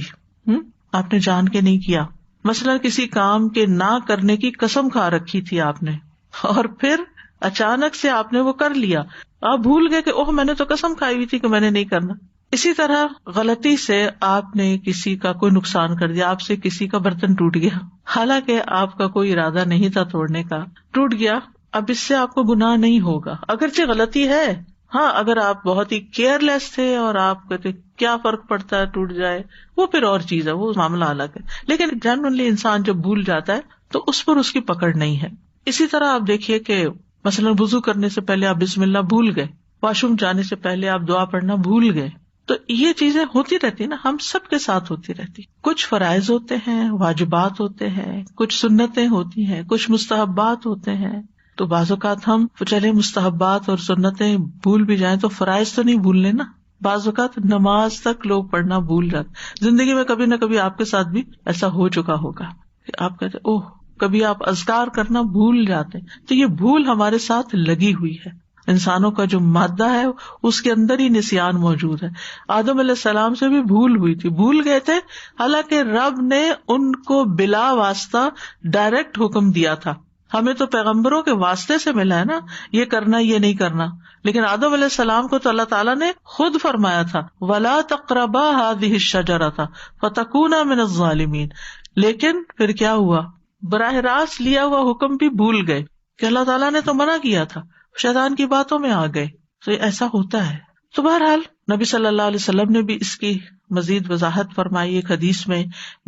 آپ نے جان کے نہیں کیا. مثلا کسی کام کے نہ کرنے کی قسم کھا رکھی تھی آپ نے، اور پھر اچانک سے آپ نے وہ کر لیا، آپ بھول گئے کہ اوہ میں نے تو قسم کھائی ہوئی تھی کہ میں نے نہیں کرنا. اسی طرح غلطی سے آپ نے کسی کا کوئی نقصان کر دیا، آپ سے کسی کا برتن ٹوٹ گیا، حالانکہ آپ کا کوئی ارادہ نہیں تھا توڑنے کا، ٹوٹ گیا. اب اس سے آپ کو گناہ نہیں ہوگا، اگرچہ غلطی ہے. ہاں اگر آپ بہت ہی کیئر لیس تھے اور آپ کہتے کیا فرق پڑتا ہے ٹوٹ جائے، وہ پھر اور چیز ہے، وہ معاملہ الگ ہے. لیکن جنرلی انسان جب بھول جاتا ہے تو اس پر اس کی پکڑ نہیں ہے. اسی طرح آپ دیکھیے کہ مثلاً وضو کرنے سے پہلے آپ بسم اللہ بھول گئے، واش روم جانے سے پہلے آپ دعا پڑھنا بھول گئے. تو یہ چیزیں ہوتی رہتی نا، ہم سب کے ساتھ ہوتی رہتی. کچھ فرائض ہوتے ہیں، واجبات ہوتے ہیں، کچھ سنتیں ہوتی ہیں، کچھ مستحبات ہوتے ہیں. تو بعض اوقات ہم چلے مستحبات اور سنتیں بھول بھی جائیں تو فرائض تو نہیں بھولنے نا. بعض اوقات نماز تک لوگ پڑھنا بھول جاتے. زندگی میں کبھی نہ کبھی آپ کے ساتھ بھی ایسا ہو چکا ہوگا کہ آپ کہتے اوہ، کبھی آپ اذکار کرنا بھول جاتے. تو یہ بھول ہمارے ساتھ لگی ہوئی ہے. انسانوں کا جو مادہ ہے اس کے اندر ہی نسیان موجود ہے. آدم علیہ السلام سے بھی بھول ہوئی تھی، بھول گئے تھے، حالانکہ رب نے ان کو بلا واسطہ ڈائریکٹ حکم دیا تھا. ہمیں تو پیغمبروں کے واسطے سے ملا ہے نا، یہ کرنا یہ نہیں کرنا. لیکن آدم علیہ السلام کو تو اللہ تعالیٰ نے خود فرمایا تھا وَلَا تَقْرَبَا هَٰذِهِ الشَّجَرَةَ فَتَكُونَا مِنَ الظَّالِمِينَ. لیکن پھر کیا ہوا، براہ راست لیا ہوا حکم بھی بھول گئے کہ اللہ تعالیٰ نے تو منع کیا تھا، شیطان کی باتوں میں آ گئے. تو ایسا ہوتا ہے. تو بہرحال نبی صلی اللہ علیہ وسلم نے بھی اس کی مزید وضاحت فرمائی ایک حدیث میں،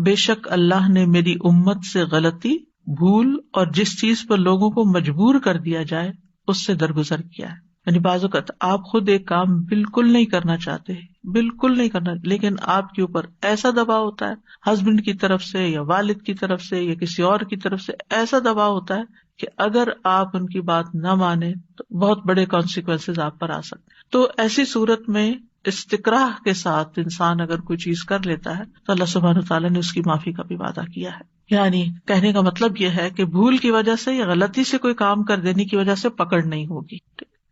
بے شک اللہ نے میری امت سے غلطی، بھول اور جس چیز پر لوگوں کو مجبور کر دیا جائے اس سے درگزر کیا ہے. یعنی بعض اوقات آپ خود ایک کام بالکل نہیں کرنا چاہتے، بالکل نہیں کرنا، لیکن آپ کے اوپر ایسا دباؤ ہوتا ہے ہسبینڈ کی طرف سے یا والد کی طرف سے یا کسی اور کی طرف سے، ایسا دباؤ ہوتا ہے کہ اگر آپ ان کی بات نہ مانیں تو بہت بڑے کانسیکوینسز آپ پر آ سکتے. تو ایسی صورت میں استقراہ کے ساتھ انسان اگر کوئی چیز کر لیتا ہے تو اللہ سبحانہ وتعالیٰ نے اس کی معافی کا بھی وعدہ کیا ہے. یعنی کہنے کا مطلب یہ ہے کہ بھول کی وجہ سے یا غلطی سے کوئی کام کر دینے کی وجہ سے پکڑ نہیں ہوگی.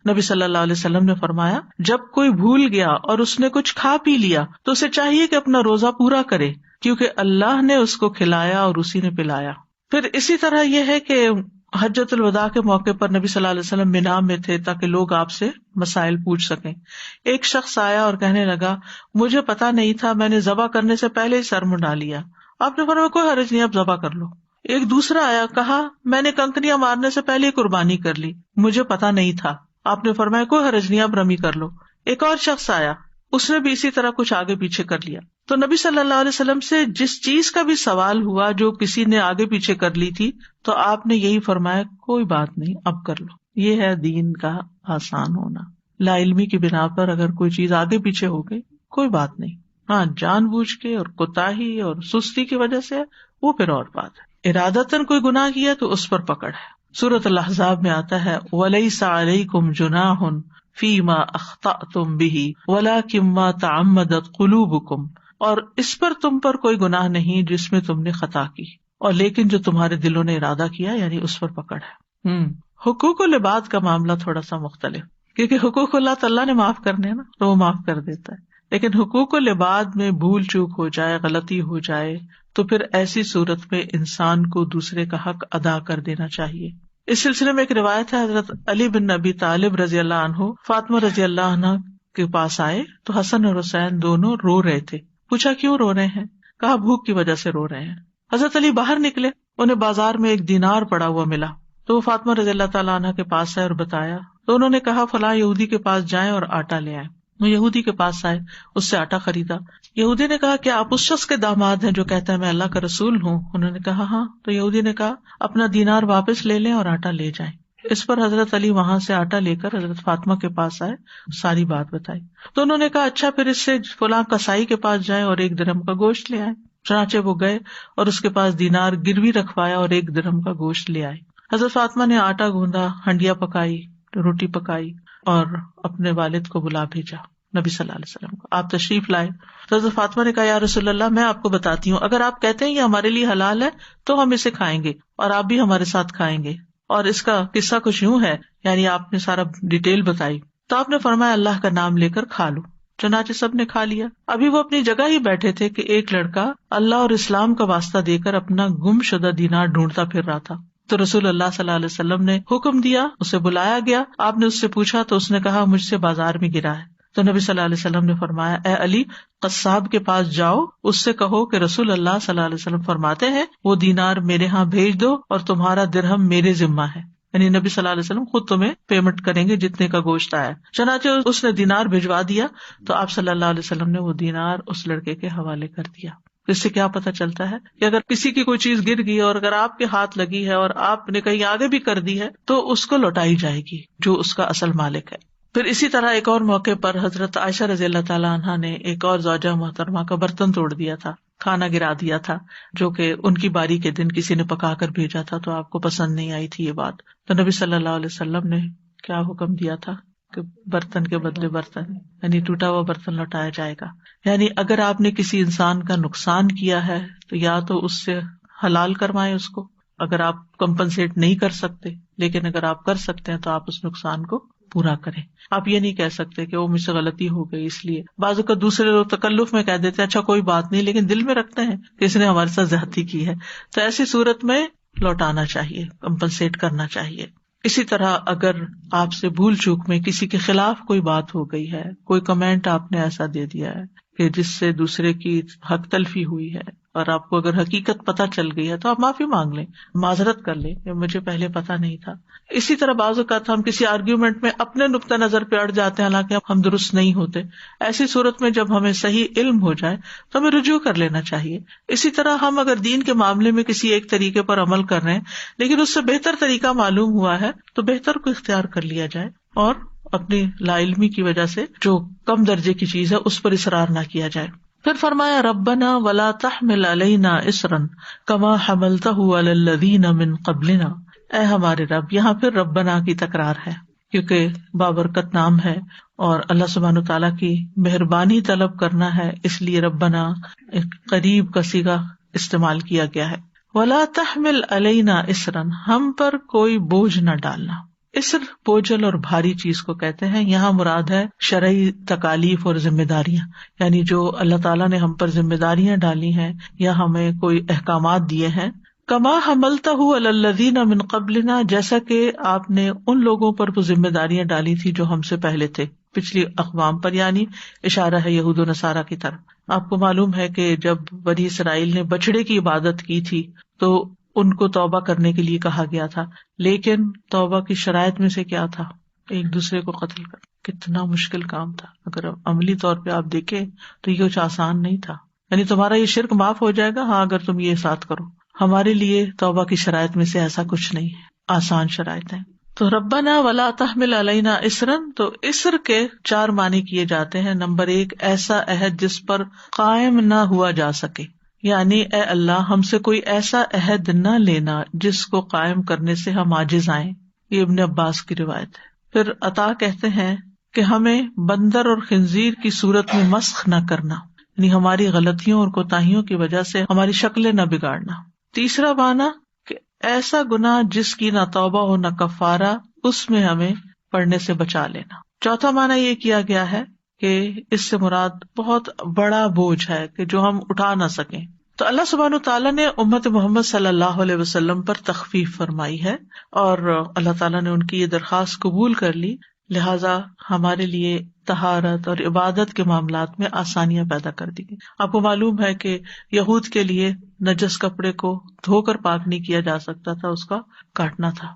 نبی صلی اللہ علیہ وسلم نے فرمایا جب کوئی بھول گیا اور اس نے کچھ کھا پی لیا تو اسے چاہیے کہ اپنا روزہ پورا کرے، کیونکہ اللہ نے اس کو کھلایا اور اسی نے پلایا. پھر اسی طرح یہ ہے کہ حجۃ الوداع کے موقع پر نبی صلی اللہ علیہ وسلم مینا میں تھے تاکہ لوگ آپ سے مسائل پوچھ سکیں. ایک شخص آیا اور کہنے لگا مجھے پتا نہیں تھا، میں نے ذبح کرنے سے پہلے ہی سر منڈا لیا. آپ نے فرمایا کوئی حرج نہیں، آپ ذبح کر لو. ایک دوسرا آیا، کہا میں نے کنکریاں مارنے سے پہلے ہی قربانی کر لی، مجھے پتا نہیں تھا. آپ نے فرمایا کوئی حرج نہیں، آپ رمی کر لو. ایک اور شخص آیا، اس نے بھی اسی طرح کچھ آگے پیچھے کر لیا. تو نبی صلی اللہ علیہ وسلم سے جس چیز کا بھی سوال ہوا جو کسی نے آگے پیچھے کر لی تھی تو آپ نے یہی فرمایا کوئی بات نہیں، اب کر لو. یہ ہے دین کا آسان ہونا. لا علمی کی بنا پر اگر کوئی چیز آگے پیچھے ہو گئی کوئی بات نہیں. ہاں جان بوجھ کے اور کوتاہی اور سستی کی وجہ سے وہ پھر اور بات ہے. ارادتاً کوئی گناہ کیا تو اس پر پکڑ ہے. سورۃ الاحزاب میں آتا ہے وَلَيْسَ عَلَيْكُمْ جُنَاحٌ فِيمَا أَخْطَأْتُمْ بِهِ وَلَكِن مَّا تَعَمَّدَتْ قُلُوبُكُمْ، اور اس پر تم پر کوئی گناہ نہیں جس میں تم نے خطا کی، اور لیکن جو تمہارے دلوں نے ارادہ کیا یعنی اس پر پکڑ ہے. حقوق العباد کا معاملہ تھوڑا سا مختلف، کیونکہ حقوق اللہ تعالیٰ نے معاف کرنے ہیں نا تو وہ معاف کر دیتا ہے. لیکن حقوق العباد میں بھول چوک ہو جائے، غلطی ہو جائے تو پھر ایسی صورت میں انسان کو دوسرے کا حق ادا کر دینا چاہیے. اس سلسلے میں ایک روایت ہے، حضرت علی بن ابی طالب رضی اللہ عنہ فاطمہ رضی اللہ عنہ کے پاس آئے تو حسن اور حسین دونوں رو رہے تھے. پوچھا کیوں رو رہے ہیں؟ کہا بھوک کی وجہ سے رو رہے ہیں. حضرت علی باہر نکلے، انہیں بازار میں ایک دینار پڑا ہوا ملا تو وہ فاطمہ رضی اللہ تعالیٰ عنہ کے پاس آئے اور بتایا تو انہوں نے کہا فلاں یہودی کے پاس جائیں اور آٹا لے آئے. وہ یہودی کے پاس آئے، اس سے آٹا خریدا. یہودی نے کہا کہ آپ اس شخص کے داماد ہیں جو کہتا ہے میں اللہ کا رسول ہوں؟ انہوں نے کہا ہاں. تو یہودی نے کہا اپنا دینار واپس لے لیں اور آٹا لے جائیں. اس پر حضرت علی وہاں سے آٹا لے کر حضرت فاطمہ کے پاس آئے، ساری بات بتائی. تو انہوں نے کہا اچھا پھر اس سے فلاں کسائی کے پاس جائیں اور 1 درہم کا گوشت لے آئے. چنانچہ وہ گئے اور اس کے پاس دینار گروی رکھوایا اور 1 درہم کا گوشت لے آئے. حضرت فاطمہ نے آٹا گوندا، ہنڈیا پکائی، روٹی پکائی اور اپنے والد کو بلا بھیجا. نبی صلی اللہ علیہ وسلم کو. آپ تشریف لائے تو حضرت فاطمہ نے کہا یا رسول اللہ میں آپ کو بتاتی ہوں, اگر آپ کہتے ہیں یہ ہمارے لیے حلال ہے تو ہم اسے کھائیں گے اور آپ بھی ہمارے ساتھ کھائیں گے. اور اس کا قصہ کچھ یوں ہے, یعنی آپ نے سارا ڈیٹیل بتائی. تو آپ نے فرمایا اللہ کا نام لے کر کھا لو. چنانچہ سب نے کھا لیا. ابھی وہ اپنی جگہ ہی بیٹھے تھے کہ ایک لڑکا اللہ اور اسلام کا واسطہ دے کر اپنا گم شدہ دینار ڈھونڈتا پھر رہا تھا. تو رسول اللہ صلی اللہ علیہ وسلم نے حکم دیا, اسے بلایا گیا. آپ نے اس سے پوچھا تو اس نے کہا مجھ سے بازار میں گرا ہے. تو نبی صلی اللہ علیہ وسلم نے فرمایا اے علی, قصاب کے پاس جاؤ, اس سے کہو کہ رسول اللہ صلی اللہ علیہ وسلم فرماتے ہیں وہ دینار میرے ہاں بھیج دو اور تمہارا درہم میرے ذمہ ہے. یعنی نبی صلی اللہ علیہ وسلم خود تمہیں پیمنٹ کریں گے جتنے کا گوشت آیا. چنانچہ اس نے دینار بھجوا دیا تو آپ صلی اللہ علیہ وسلم نے وہ دینار اس لڑکے کے حوالے کر دیا. اس سے کیا پتہ چلتا ہے کہ اگر کسی کی کوئی چیز گر گئی اور اگر آپ کے ہاتھ لگی ہے اور آپ نے کہیں آگے بھی کر دی ہے تو اس کو لوٹائی جائے گی جو اس کا اصل مالک ہے. پھر اسی طرح ایک اور موقع پر حضرت عائشہ رضی اللہ تعالیٰ عنہا نے ایک اور زوجہ محترمہ کا برتن توڑ دیا تھا, کھانا گرا دیا تھا, جو کہ ان کی باری کے دن کسی نے پکا کر بھیجا تھا تو آپ کو پسند نہیں آئی تھی یہ بات. تو نبی صلی اللہ علیہ وسلم نے کیا حکم دیا تھا کہ برتن کے بدلے برتن, یعنی ٹوٹا ہوا برتن لوٹایا جائے گا. یعنی اگر آپ نے کسی انسان کا نقصان کیا ہے تو یا تو اس سے حلال کروائیں اس کو, اگر آپ کمپنسیٹ نہیں کر سکتے, لیکن اگر آپ کر سکتے ہیں تو آپ اس نقصان کو پورا کریں. آپ یہ نہیں کہہ سکتے کہ وہ مجھ سے غلطی ہو گئی اس لیے. بعض اوقات دوسرے لوگ تکلف میں کہہ دیتے ہیں اچھا کوئی بات نہیں, لیکن دل میں رکھتے ہیں کہ اس نے ہمارے ساتھ زیادتی کی ہے. تو ایسی صورت میں لوٹانا چاہیے, کمپنسیٹ کرنا چاہیے. اسی طرح اگر آپ سے بھول چوک میں کسی کے خلاف کوئی بات ہو گئی ہے, کوئی کمنٹ آپ نے ایسا دے دیا ہے کہ جس سے دوسرے کی حق تلفی ہوئی ہے اور آپ کو اگر حقیقت پتہ چل گئی ہے تو آپ معافی مانگ لیں, معذرت کر لیں کہ مجھے پہلے پتہ نہیں تھا. اسی طرح بعض اوقات ہم کسی آرگیومنٹ میں اپنے نقطہ نظر پہ اڑ جاتے ہیں حالانکہ ہم درست نہیں ہوتے. ایسی صورت میں جب ہمیں صحیح علم ہو جائے تو ہمیں رجوع کر لینا چاہیے. اسی طرح ہم اگر دین کے معاملے میں کسی ایک طریقے پر عمل کر رہے ہیں لیکن اس سے بہتر طریقہ معلوم ہوا ہے تو بہتر کو اختیار کر لیا جائے اور اپنی لا علمی کی وجہ سے جو کم درجے کی چیز ہے اس پر اصرار نہ کیا جائے. پھر فرمایا ربنا ولا تحمل علینا اصرا کما حملتہ علی الذین من قبلنا. اے ہمارے رب, یہاں پھر ربنا کی تکرار ہے کیونکہ بابرکت نام ہے اور اللہ سبحانہ تعالیٰ کی مہربانی طلب کرنا ہے, اس لیے ربنا ایک قریب کا صیغہ استعمال کیا گیا ہے. ولا تحمل علینا اصرا, ہم پر کوئی بوجھ نہ ڈالنا. اسر بوجھل اور بھاری چیز کو کہتے ہیں. یہاں مراد ہے شرعی تکالیف اور ذمہ داریاں, یعنی جو اللہ تعالیٰ نے ہم پر ذمہ داریاں ڈالی ہیں یا ہمیں کوئی احکامات دیے ہیں. کما حملتہ علی الذین من قبلنا, جیسا کہ آپ نے ان لوگوں پر وہ ذمہ داریاں ڈالی تھی جو ہم سے پہلے تھے, پچھلی اقوام پر, یعنی اشارہ ہے یہود و نصارہ کی طرف. آپ کو معلوم ہے کہ جب بنی اسرائیل نے بچڑے کی عبادت کی تھی تو ان کو توبہ کرنے کے لیے کہا گیا تھا, لیکن توبہ کی شرائط میں سے کیا تھا, ایک دوسرے کو قتل کر. کتنا مشکل کام تھا. اگر عملی طور پہ آپ دیکھیں تو یہ کچھ آسان نہیں تھا. یعنی تمہارا یہ شرک معاف ہو جائے گا ہاں اگر تم یہ ساتھ کرو. ہمارے لیے توبہ کی شرائط میں سے ایسا کچھ نہیں ہے, آسان شرائط ہیں. تو ربنا ولا تحمل علینا اصرا, تو اصر کے 4 معنی کیے جاتے ہیں. نمبر 1, ایسا عہد جس پر قائم نہ ہوا جا سکے, یعنی اے اللہ ہم سے کوئی ایسا عہد نہ لینا جس کو قائم کرنے سے ہم عاجز آئیں. یہ ابن عباس کی روایت ہے. پھر عطا کہتے ہیں کہ ہمیں بندر اور خنزیر کی صورت میں مسخ نہ کرنا, یعنی ہماری غلطیوں اور کوتاہیوں کی وجہ سے ہماری شکلیں نہ بگاڑنا. تیسرا معنی کہ ایسا گناہ جس کی نہ توبہ ہو نہ کفارہ, اس میں ہمیں پڑنے سے بچا لینا. چوتھا معنی یہ کیا گیا ہے کہ اس سے مراد بہت بڑا بوجھ ہے کہ جو ہم اٹھا نہ سکیں. تو اللہ سبحانہ تعالیٰ نے امت محمد صلی اللہ علیہ وسلم پر تخفیف فرمائی ہے اور اللہ تعالیٰ نے ان کی یہ درخواست قبول کر لی, لہذا ہمارے لیے طہارت اور عبادت کے معاملات میں آسانیاں پیدا کر دی گئی. آپ کو معلوم ہے کہ یہود کے لیے نجس کپڑے کو دھو کر پاک نہیں کیا جا سکتا تھا, اس کا کاٹنا تھا.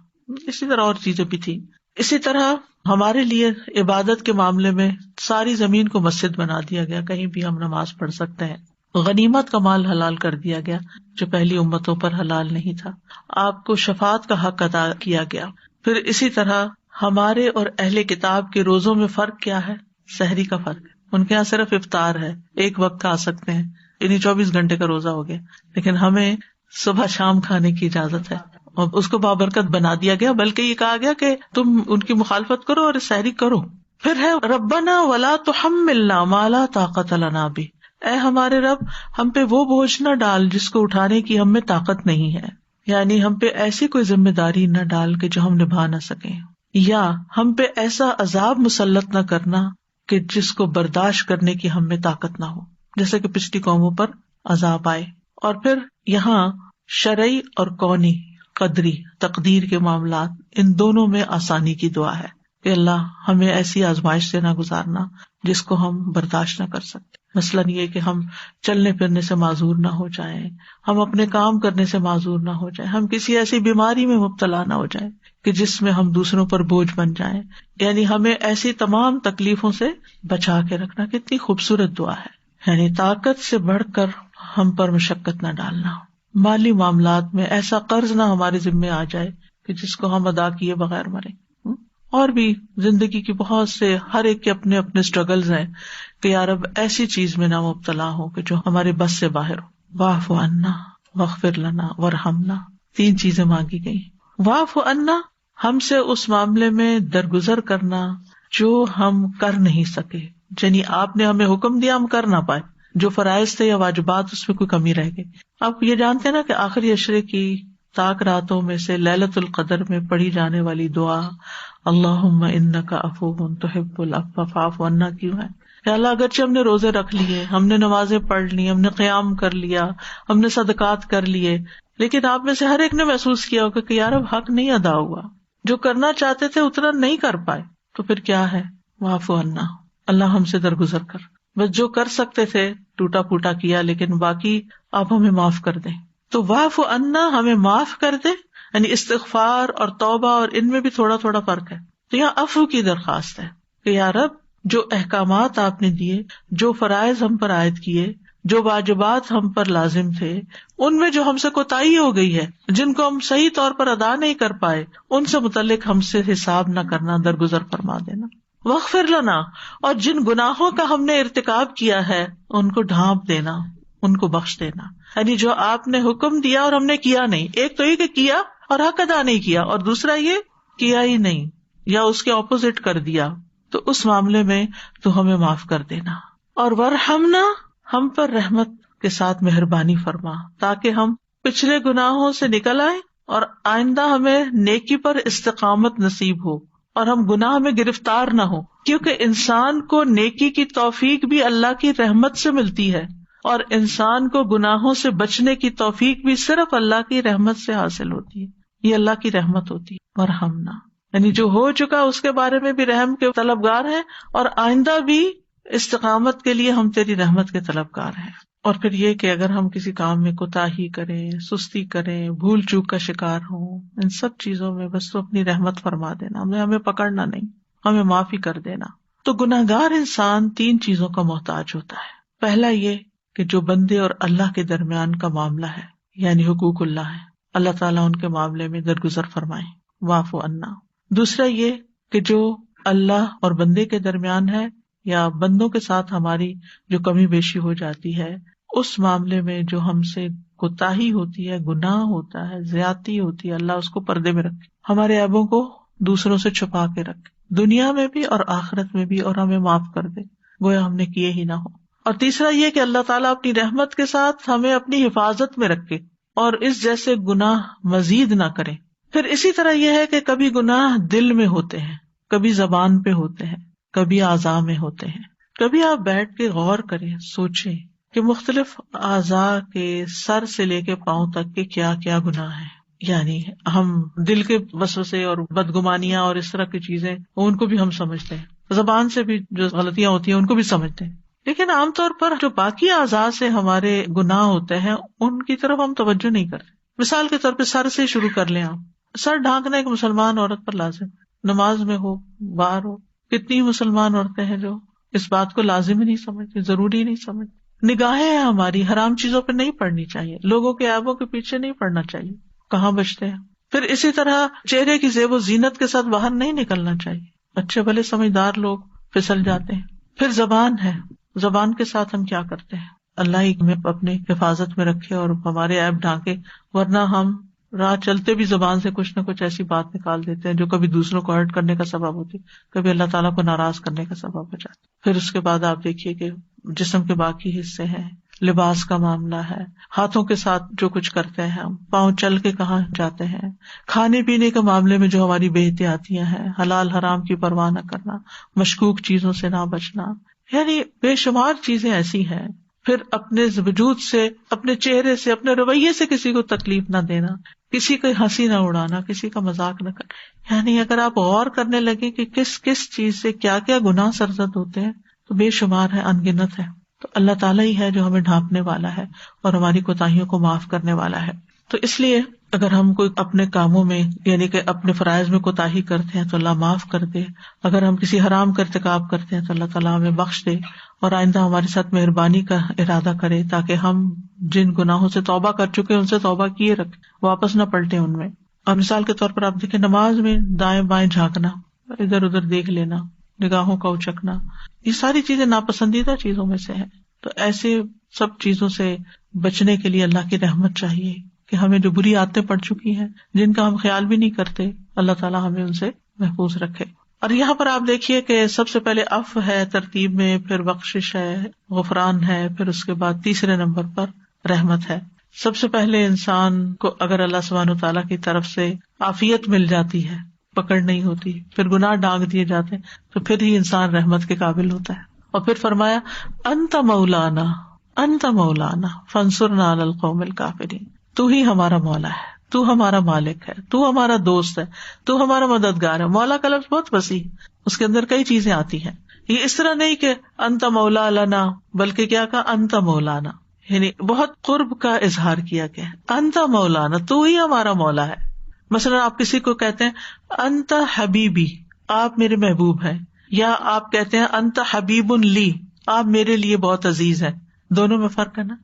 اسی طرح اور چیزیں بھی تھی. اسی طرح ہمارے لیے عبادت کے معاملے میں ساری زمین کو مسجد بنا دیا گیا, کہیں بھی ہم نماز پڑھ سکتے ہیں. غنیمت کا مال حلال کر دیا گیا جو پہلی امتوں پر حلال نہیں تھا. آپ کو شفاعت کا حق ادا کیا گیا. پھر اسی طرح ہمارے اور اہل کتاب کے روزوں میں فرق کیا ہے, سحری کا فرق. ان کے یہاں صرف افطار ہے, ایک وقت کھا سکتے ہیں, یعنی 24 گھنٹے کا روزہ ہو گیا, لیکن ہمیں صبح شام کھانے کی اجازت ہے اور اس کو بابرکت بنا دیا گیا. بلکہ یہ کہا گیا کہ تم ان کی مخالفت کرو اور سحری کرو. پھر ہے ربنا ولا تحملنا ما لا طاقت لنا بہ، اے ہمارے رب ہم پہ وہ بوجھ نہ ڈال جس کو اٹھانے کی ہم میں طاقت نہیں ہے، یعنی ہم پہ ایسی کوئی ذمہ داری نہ ڈال کہ جو ہم نبھا نہ سکیں، یا ہم پہ ایسا عذاب مسلط نہ کرنا کہ جس کو برداشت کرنے کی ہم میں طاقت نہ ہو، جیسے کہ پچھلی قوموں پر عذاب آئے۔ اور پھر یہاں شرعی اور کونی قدری تقدیر کے معاملات، ان دونوں میں آسانی کی دعا ہے کہ اللہ ہمیں ایسی آزمائش سے نہ گزارنا جس کو ہم برداشت نہ کر سکتے، مثلاً یہ کہ ہم چلنے پھرنے سے معذور نہ ہو جائیں، ہم اپنے کام کرنے سے معذور نہ ہو جائیں، ہم کسی ایسی بیماری میں مبتلا نہ ہو جائیں کہ جس میں ہم دوسروں پر بوجھ بن جائیں، یعنی ہمیں ایسی تمام تکلیفوں سے بچا کے رکھنا۔ کتنی خوبصورت دعا ہے، یعنی طاقت سے بڑھ کر ہم پر مشقت نہ ڈالنا، مالی معاملات میں ایسا قرض نہ ہمارے ذمے آ جائے کہ جس کو ہم ادا کیے بغیر مریں۔ اور بھی زندگی کی بہت سے، ہر ایک کے اپنے اپنے اسٹرگلز ہیں کہ یا رب ایسی چیز میں نہ مبتلا ہو کہ جو ہمارے بس سے باہر ہو۔ واعف عنا واغفر لنا وارحمنا، 3 چیزیں مانگی گئی۔ واعف عنا، ہم سے اس معاملے میں درگزر کرنا جو ہم کر نہیں سکے، یعنی آپ نے ہمیں حکم دیا ہم کر نہ پائے، جو فرائض تھے یا واجبات اس میں کوئی کمی رہ گئی۔ آپ یہ جانتے ہیں نا کہ آخری عشرے کی طاق راتوں میں سے لیلۃ القدر میں پڑھی جانے والی دعا اللہم انک عفو تحب العفو فاعف عنا کیوں ہے؟ یا اللہ اگرچہ ہم نے روزے رکھ لیے، ہم نے نمازیں پڑھ لی، ہم نے قیام کر لیا، ہم نے صدقات کر لیے، لیکن آپ میں سے ہر ایک نے محسوس کیا ہوگا کہ یار اب حق نہیں ادا ہوا، جو کرنا چاہتے تھے اتنا نہیں کر پائے، تو پھر کیا ہے؟ واعف عنا، اللہ ہم سے درگزر کر، بس جو کر سکتے تھے ٹوٹا پھوٹا کیا، لیکن باقی آپ ہمیں معاف کر دیں۔ تو واعف عنا، ہمیں معاف کر دے، یعنی استغفار اور توبہ اور ان میں بھی تھوڑا تھوڑا فرق ہے۔ تو یہاں عفو کی درخواست ہے کہ یا رب جو احکامات آپ نے دیے، جو فرائض ہم پر عائد کیے، جو واجبات ہم پر لازم تھے، ان میں جو ہم سے کوتاہی ہو گئی ہے، جن کو ہم صحیح طور پر ادا نہیں کر پائے، ان سے متعلق ہم سے حساب نہ کرنا، درگزر فرما دینا۔ واغفر لنا، اور جن گناہوں کا ہم نے ارتکاب کیا ہے ان کو ڈھانپ دینا، ان کو بخش دینا، یعنی جو آپ نے حکم دیا اور ہم نے کیا نہیں، ایک تو یہ کہ کیا اور حق ادا نہیں کیا، اور دوسرا یہ کیا ہی نہیں یا اس کے اپوزٹ کر دیا، تو اس معاملے میں تو ہمیں معاف کر دینا۔ اور ورحمنا، ہم پر رحمت کے ساتھ مہربانی فرما تاکہ ہم پچھلے گناہوں سے نکل آئیں اور آئندہ ہمیں نیکی پر استقامت نصیب ہو اور ہم گناہ میں گرفتار نہ ہو، کیونکہ انسان کو نیکی کی توفیق بھی اللہ کی رحمت سے ملتی ہے، اور انسان کو گناہوں سے بچنے کی توفیق بھی صرف اللہ کی رحمت سے حاصل ہوتی ہے، یہ اللہ کی رحمت ہوتی ہے۔ ورحمنا، یعنی جو ہو چکا اس کے بارے میں بھی رحم کے طلبگار ہیں، اور آئندہ بھی استقامت کے لیے ہم تیری رحمت کے طلبگار ہیں۔ اور پھر یہ کہ اگر ہم کسی کام میں کوتاہی کریں، سستی کریں، بھول چوک کا شکار ہوں، ان سب چیزوں میں بس تو اپنی رحمت فرما دینا، ہمیں پکڑنا نہیں، ہمیں معافی کر دینا۔ تو گناہگار انسان 3 چیزوں کا محتاج ہوتا ہے۔ پہلا یہ کہ جو بندے اور اللہ کے درمیان کا معاملہ ہے، یعنی حقوق اللہ ہے، اللہ تعالیٰ ان کے معاملے میں درگزر فرمائے، واعف عنا۔ دوسرا یہ کہ جو اللہ اور بندے کے درمیان ہے یا بندوں کے ساتھ ہماری جو کمی بیشی ہو جاتی ہے، اس معاملے میں جو ہم سے کوتاہی ہوتی ہے، گناہ ہوتا ہے، زیادتی ہوتی ہے، اللہ اس کو پردے میں رکھے، ہمارے عیبوں کو دوسروں سے چھپا کے رکھے، دنیا میں بھی اور آخرت میں بھی، اور ہمیں معاف کر دے گویا ہم نے کیے ہی نہ ہو۔ اور تیسرا یہ کہ اللہ تعالیٰ اپنی رحمت کے ساتھ ہمیں اپنی حفاظت میں رکھے اور اس جیسے گناہ مزید نہ کرے۔ پھر اسی طرح یہ ہے کہ کبھی گناہ دل میں ہوتے ہیں، کبھی زبان پہ ہوتے ہیں، کبھی اعضاء میں ہوتے ہیں۔ کبھی آپ بیٹھ کے غور کریں، سوچیں کہ مختلف اعضاء کے سر سے لے کے پاؤں تک کے کیا کیا گناہ ہیں، یعنی ہم دل کے وسوسے اور بدگمانیاں اور اس طرح کی چیزیں ان کو بھی ہم سمجھتے ہیں، زبان سے بھی جو غلطیاں ہوتی ہیں ان کو بھی سمجھتے ہیں، لیکن عام طور پر جو باقی اعضاء سے ہمارے گناہ ہوتے ہیں ان کی طرف ہم توجہ نہیں کرتے۔ مثال کے طور پہ سر سے شروع کر لیں، آپ سر ڈھانکنا ایک مسلمان عورت پر لازم، نماز میں ہو باہر ہو، کتنی مسلمان عورتیں ہیں جو اس بات کو لازم ہی نہیں سمجھتی، ضروری نہیں سمجھتی۔ نگاہیں ہیں ہماری حرام چیزوں پہ نہیں پڑنی چاہیے، لوگوں کے عیبوں کے پیچھے نہیں پڑنا چاہیے، کہاں بچتے ہیں۔ پھر اسی طرح چہرے کی زیب و زینت کے ساتھ باہر نہیں نکلنا چاہیے، اچھے بھلے سمجھدار لوگ پھسل جاتے ہیں۔ پھر زبان ہے، زبان کے ساتھ ہم کیا کرتے ہیں، اللہ ہی ہمیں اپنی حفاظت میں رکھے اور ہمارے عیب ڈھانکے، ورنہ ہم راہ چلتے بھی زبان سے کچھ نہ کچھ ایسی بات نکال دیتے ہیں جو کبھی دوسروں کو ہرٹ کرنے کا سبب ہوتی، کبھی اللہ تعالیٰ کو ناراض کرنے کا سبب ہو جاتی. پھر اس کے بعد آپ دیکھیے کہ جسم کے باقی حصے ہیں، لباس کا معاملہ ہے، ہاتھوں کے ساتھ جو کچھ کرتے ہیں ہم، پاؤں چل کے کہاں جاتے ہیں، کھانے پینے کے معاملے میں جو ہماری بے احتیاطیاں ہیں، حلال حرام کی پرواہ نہ کرنا، مشکوک چیزوں سے نہ بچنا، یعنی بے شمار چیزیں ایسی ہیں. پھر اپنے وجود سے، اپنے چہرے سے، اپنے رویے سے کسی کو تکلیف نہ دینا، کسی کی ہنسی نہ اڑانا، کسی کا مذاق نہ کرنا. یعنی اگر آپ غور کرنے لگے کہ کس کس چیز سے کیا کیا گناہ سرزد ہوتے ہیں تو بے شمار ہے، ان گنت ہے. تو اللہ تعالیٰ ہی ہے جو ہمیں ڈھانپنے والا ہے اور ہماری کوتاہیوں کو معاف کرنے والا ہے. تو اس لیے اگر ہم کوئی اپنے کاموں میں یعنی کہ اپنے فرائض میں کوتاہی کرتے ہیں تو اللہ معاف کر دے، اگر ہم کسی حرام کا ارتکاب کرتے ہیں تو اللہ تعالیٰ ہمیں بخش دے اور آئندہ ہمارے ساتھ مہربانی کا ارادہ کرے تاکہ ہم جن گناہوں سے توبہ کر چکے ان سے توبہ کیے رکھیں، واپس نہ پلٹیں ان میں. اور مثال کے طور پر آپ دیکھیں نماز میں دائیں بائیں جھانکنا، ادھر ادھر دیکھ لینا، نگاہوں کا اچکنا، یہ ساری چیزیں ناپسندیدہ چیزوں میں سے ہیں. تو ایسے سب چیزوں سے بچنے کے لیے اللہ کی رحمت چاہیے کہ ہمیں جو بری عادتیں پڑ چکی ہیں جن کا ہم خیال بھی نہیں کرتے، اللہ تعالیٰ ہمیں ان سے محفوظ رکھے. اور یہاں پر آپ دیکھیے کہ سب سے پہلے عفو ہے ترتیب میں، پھر بخشش ہے، غفران ہے، پھر اس کے بعد تیسرے نمبر پر رحمت ہے. سب سے پہلے انسان کو اگر اللہ سبحانہ وتعالیٰ کی طرف سے عافیت مل جاتی ہے، پکڑ نہیں ہوتی، پھر گناہ ڈانگ دیے جاتے ہیں تو پھر ہی انسان رحمت کے قابل ہوتا ہے. اور پھر فرمایا انت مولانا انت مولانا فانصرنا علی القوم الکافرین، تو ہی ہمارا مولا ہے، تو ہمارا مالک ہے، تو ہمارا دوست ہے، تو ہمارا مددگار ہے. مولا کا لفظ بہت وسیع، اس کے اندر کئی چیزیں آتی ہیں. یہ اس طرح نہیں کہ انت مولا لنا، بلکہ کیا کہا انت مولانا، یعنی بہت قرب کا اظہار کیا گیا. انت مولانا، تو ہی ہمارا مولا ہے. مثلا آپ کسی کو کہتے ہیں انت حبیبی، آپ میرے محبوب ہیں، یا آپ کہتے ہیں انت حبیب لی، آپ میرے لیے بہت عزیز ہیں. دونوں میں فرق ہے نا.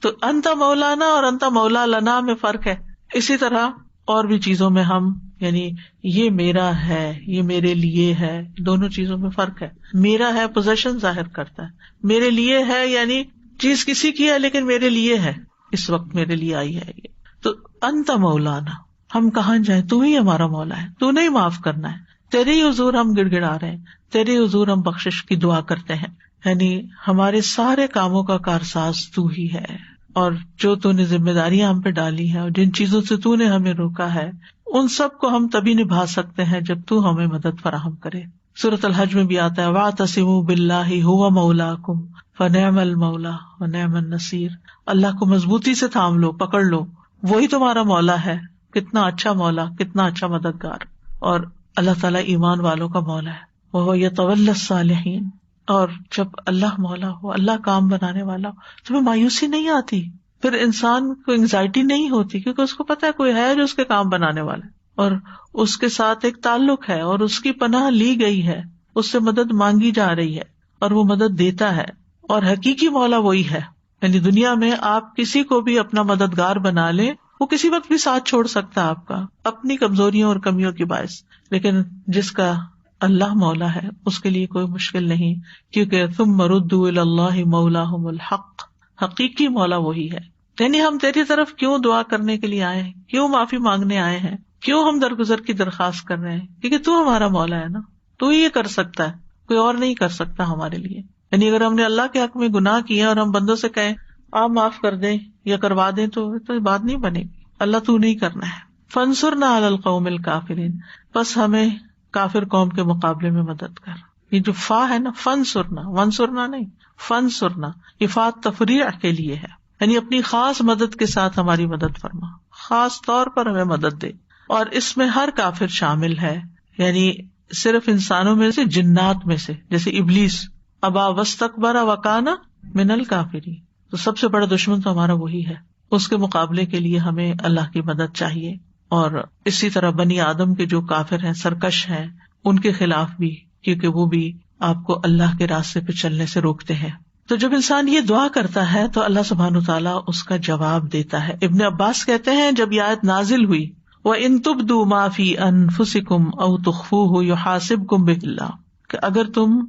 تو انت مولانا اور انت مولا لنا میں فرق ہے. اسی طرح اور بھی چیزوں میں ہم یعنی یہ میرا ہے، یہ میرے لیے ہے، دونوں چیزوں میں فرق ہے. میرا ہے پوزیشن ظاہر کرتا ہے، میرے لیے ہے یعنی چیز کسی کی ہے لیکن میرے لیے ہے، اس وقت میرے لیے آئی ہے یہ. تو انت مولانا، ہم کہاں جائیں، تو ہی ہمارا مولا ہے، تو نہیں معاف کرنا ہے، تیرے ہی حضور ہم گڑ گڑا رہے ہیں، تیرے حضور ہم بخشش کی دعا کرتے ہیں. یعنی ہمارے سارے کاموں کا کارساز تو ہی ہے، اور جو تو نے ذمہ داریاں ہم پہ ڈالی ہیں اور جن چیزوں سے تو نے ہمیں روکا ہے ان سب کو ہم تبھی نبھا سکتے ہیں جب تو ہمیں مدد فراہم کرے. سورۃ الحج میں بھی آتا ہے واعتصموا باللہ ھو مولاکم فنعم المولا ونعم النصیر. اللہ کو مضبوطی سے تھام لو، پکڑ لو، وہی تمہارا مولا ہے. کتنا اچھا مولا، کتنا اچھا مددگار. اور اللہ تعالیٰ ایمان والوں کا مولا ہے، وہو یتولی الصالحین. اور جب اللہ مولا ہو، اللہ کام بنانے والا ہو، تمہیں مایوسی نہیں آتی، پھر انسان کو انگزائٹی نہیں ہوتی، کیونکہ اس کو پتا ہے کوئی ہے جو اس کے کام بنانے والا ہے اور اس کے ساتھ ایک تعلق ہے اور اس کی پناہ لی گئی ہے، اس سے مدد مانگی جا رہی ہے اور وہ مدد دیتا ہے. اور حقیقی مولا وہی ہے. یعنی دنیا میں آپ کسی کو بھی اپنا مددگار بنا لیں، وہ کسی وقت بھی ساتھ چھوڑ سکتا ہے آپ کا اپنی کمزوریوں اور کمیوں کی باعث، لیکن جس کا اللہ مولا ہے اس کے لیے کوئی مشکل نہیں، کیونکہ ثم ردوا الی اللہ مولاہم الحق، حقیقی مولا وہی ہے. یعنی ہم تیری طرف کیوں دعا کرنے کے لیے آئے ہیں، کیوں معافی مانگنے آئے ہیں، کیوں ہم درگزر کی درخواست کر رہے ہیں، کیونکہ تو ہمارا مولا ہے نا، تو ہی یہ کر سکتا ہے، کوئی اور نہیں کر سکتا ہمارے لیے. یعنی اگر ہم نے اللہ کے حق میں گناہ کیا اور ہم بندوں سے کہیں آپ معاف کر دیں یا کروا دیں تو بات نہیں بنے گی. اللہ تو نہیں کرنا ہے. فانصرنا علی القوم الکافرین، بس ہمیں کافر قوم کے مقابلے میں مدد کر. یہ جو فا ہے نا، فنصرنا، ونصرنا نہیں، فنصرنا، یہ فا تفریع کے لیے ہے، یعنی اپنی خاص مدد کے ساتھ ہماری مدد فرما، خاص طور پر ہمیں مدد دے. اور اس میں ہر کافر شامل ہے، یعنی صرف انسانوں میں سے، جنات میں سے، جیسے ابلیس ابا واستکبر وکان من الکافرین. تو سب سے بڑا دشمن تو ہمارا وہی ہے، اس کے مقابلے کے لیے ہمیں اللہ کی مدد چاہیے. اور اسی طرح بنی آدم کے جو کافر ہیں، سرکش ہیں، ان کے خلاف بھی، کیونکہ وہ بھی آپ کو اللہ کے راستے پہ چلنے سے روکتے ہیں. تو جب انسان یہ دعا کرتا ہے تو اللہ سبحانہ وتعالیٰ اس کا جواب دیتا ہے. ابن عباس کہتے ہیں جب یہ آیت نازل ہوئی وَإِن تُبْدُوا مَا فِي أَنفُسِكُمْ أَوْ تُخْفُوهُ يُحَاسِبْكُم بِهِ اللَّهُ، کہ اگر تم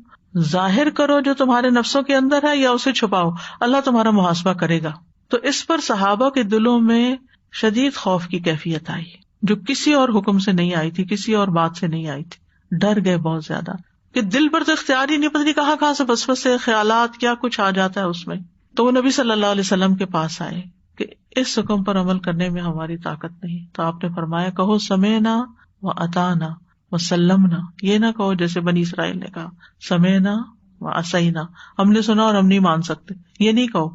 ظاہر کرو جو تمہارے نفسوں کے اندر ہے یا اسے چھپاؤ، اللہ تمہارا محاسبہ کرے گا. تو اس پر صحابہ کے دلوں میں شدید خوف کی کیفیت آئی جو کسی اور حکم سے نہیں آئی تھی، کسی اور بات سے نہیں آئی تھی. ڈر گئے بہت زیادہ کہ دل پر تو اختیار ہی نہیں، پتہ نہیں کہاں کہاں سے وسوسے خیالات کیا کچھ آ جاتا ہے اس میں. تو وہ نبی صلی اللہ علیہ وسلم کے پاس آئے کہ اس حکم پر عمل کرنے میں ہماری طاقت نہیں. تو آپ نے فرمایا کہو سمعنا و اطعنا و سلمنا. یہ نہ کہو جیسے بنی اسرائیل نے کہا سمعنا و عصینا، ہم نے سنا اور ہم نہیں مان سکتے. یہ نہیں کہو،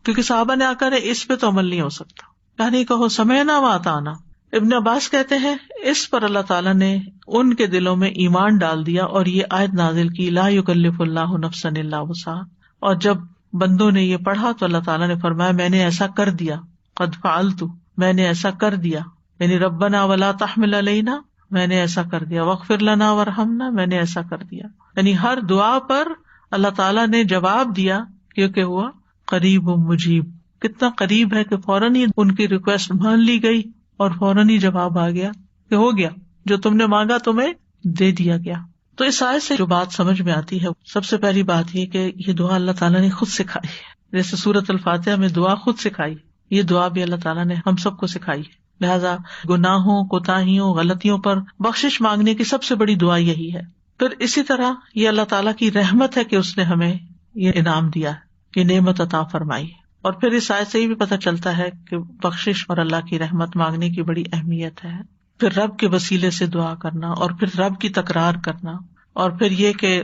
کیونکہ صحابہ نے آ کر اس پہ تو عمل نہیں ہو سکتا. یعنی کہو سمعنا و اطعنا. ابن عباس کہتے ہیں اس پر اللہ تعالیٰ نے ان کے دلوں میں ایمان ڈال دیا اور یہ آیت نازل کی لا یکلف اللہ نفسا الا وسعها. اور جب بندوں نے یہ پڑھا تو اللہ تعالیٰ نے فرمایا میں نے ایسا کر دیا، قد فعلت، میں نے ایسا کر دیا. یعنی ربنا ولا تحمل علینا، میں نے ایسا کر دیا. واغفر لنا وارحمنا، میں نے ایسا کر دیا. یعنی ہر دعا پر اللہ تعالیٰ نے جواب دیا کیونکہ ہوا قریب و مجیب. کتنا قریب ہے کہ فوراً ہی ان کی ریکویسٹ مان لی گئی اور فوراً ہی جواب آ گیا کہ ہو گیا، جو تم نے مانگا تمہیں دے دیا گیا. تو اس آیت سے جو بات سمجھ میں آتی ہے سب سے پہلی بات یہ کہ یہ دعا اللہ تعالیٰ نے خود سکھائی ہے. جیسے سورۃ الفاتحہ میں دعا خود سکھائی، یہ دعا بھی اللہ تعالیٰ نے ہم سب کو سکھائی ہے. لہٰذا گناہوں، کوتاہیوں، غلطیوں پر بخشش مانگنے کی سب سے بڑی دعا یہی ہے. پھر اسی طرح یہ اللہ تعالیٰ کی رحمت ہے کہ اس نے ہمیں یہ انعام دیا، یہ نعمت عطا فرمائی. اور پھر اس آیت سے یہ بھی پتہ چلتا ہے کہ بخشش اور اللہ کی رحمت مانگنے کی بڑی اہمیت ہے. پھر رب کے وسیلے سے دعا کرنا اور پھر رب کی تکرار کرنا، اور پھر یہ کہ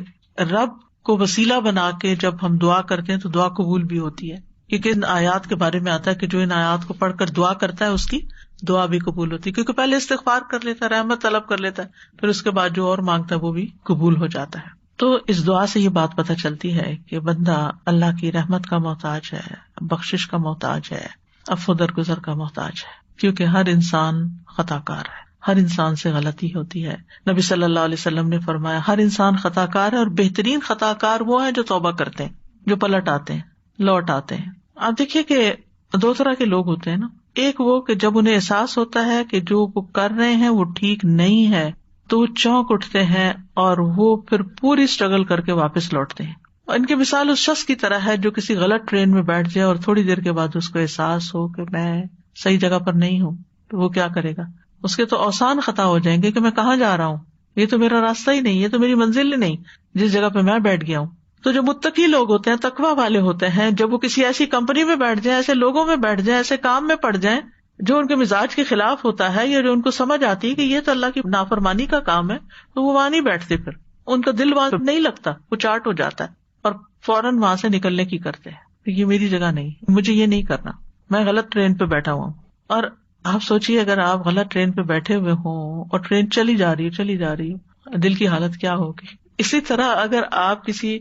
رب کو وسیلہ بنا کے جب ہم دعا کرتے ہیں تو دعا قبول بھی ہوتی ہے. کیونکہ ان آیات کے بارے میں آتا ہے کہ جو ان آیات کو پڑھ کر دعا کرتا ہے اس کی دعا بھی قبول ہوتی ہے، کیونکہ پہلے استغفار کر لیتا ہے، رحمت طلب کر لیتا ہے، پھر اس کے بعد جو اور مانگتا ہے وہ بھی قبول ہو جاتا ہے. تو اس دعا سے یہ بات پتہ چلتی ہے کہ بندہ اللہ کی رحمت کا محتاج ہے، بخشش کا محتاج ہے، عفو درگزر کا محتاج ہے. کیونکہ ہر انسان خطا کار ہے، ہر انسان سے غلطی ہوتی ہے. نبی صلی اللہ علیہ وسلم نے فرمایا ہر انسان خطا کار ہے اور بہترین خطا کار وہ ہیں جو توبہ کرتے ہیں، جو پلٹ آتے ہیں، لوٹ آتے ہیں. آپ دیکھیے کہ دو طرح کے لوگ ہوتے ہیں نا. ایک وہ کہ جب انہیں احساس ہوتا ہے کہ جو وہ کر رہے ہیں وہ ٹھیک نہیں ہے تو وہ چونک اٹھتے ہیں اور وہ پھر پوری اسٹرگل کر کے واپس لوٹتے ہیں. اور ان کی مثال اس شخص کی طرح ہے جو کسی غلط ٹرین میں بیٹھ جائے اور تھوڑی دیر کے بعد اس کو احساس ہو کہ میں صحیح جگہ پر نہیں ہوں، تو وہ کیا کرے گا؟ اس کے تو اوسان خطا ہو جائیں گے کہ میں کہاں جا رہا ہوں، یہ تو میرا راستہ ہی نہیں، یہ تو میری منزل ہی نہیں جس جگہ پہ میں بیٹھ گیا ہوں. تو جو متقی لوگ ہوتے ہیں، تقویٰ والے ہوتے ہیں، جب وہ کسی ایسی کمپنی میں بیٹھ جائیں، ایسے لوگوں میں بیٹھ جائیں، ایسے کام میں پڑ جائیں جو ان کے مزاج کے خلاف ہوتا ہے یا جو ان کو سمجھ آتی ہے کہ یہ تو اللہ کی نافرمانی کا کام ہے، تو وہ وہاں نہیں بیٹھتے. پھر ان کا دل وہاں نہیں لگتا، وہ چاٹ ہو جاتا ہے اور فوراً وہاں سے نکلنے کی کرتے ہیں. یہ میری جگہ نہیں، مجھے یہ نہیں کرنا، میں غلط ٹرین پہ بیٹھا ہوا ہوں. اور آپ سوچیے اگر آپ غلط ٹرین پہ بیٹھے ہوئے ہوں اور ٹرین چلی جا رہی ہے، دل کی حالت کیا ہوگی؟ اسی طرح اگر آپ کسی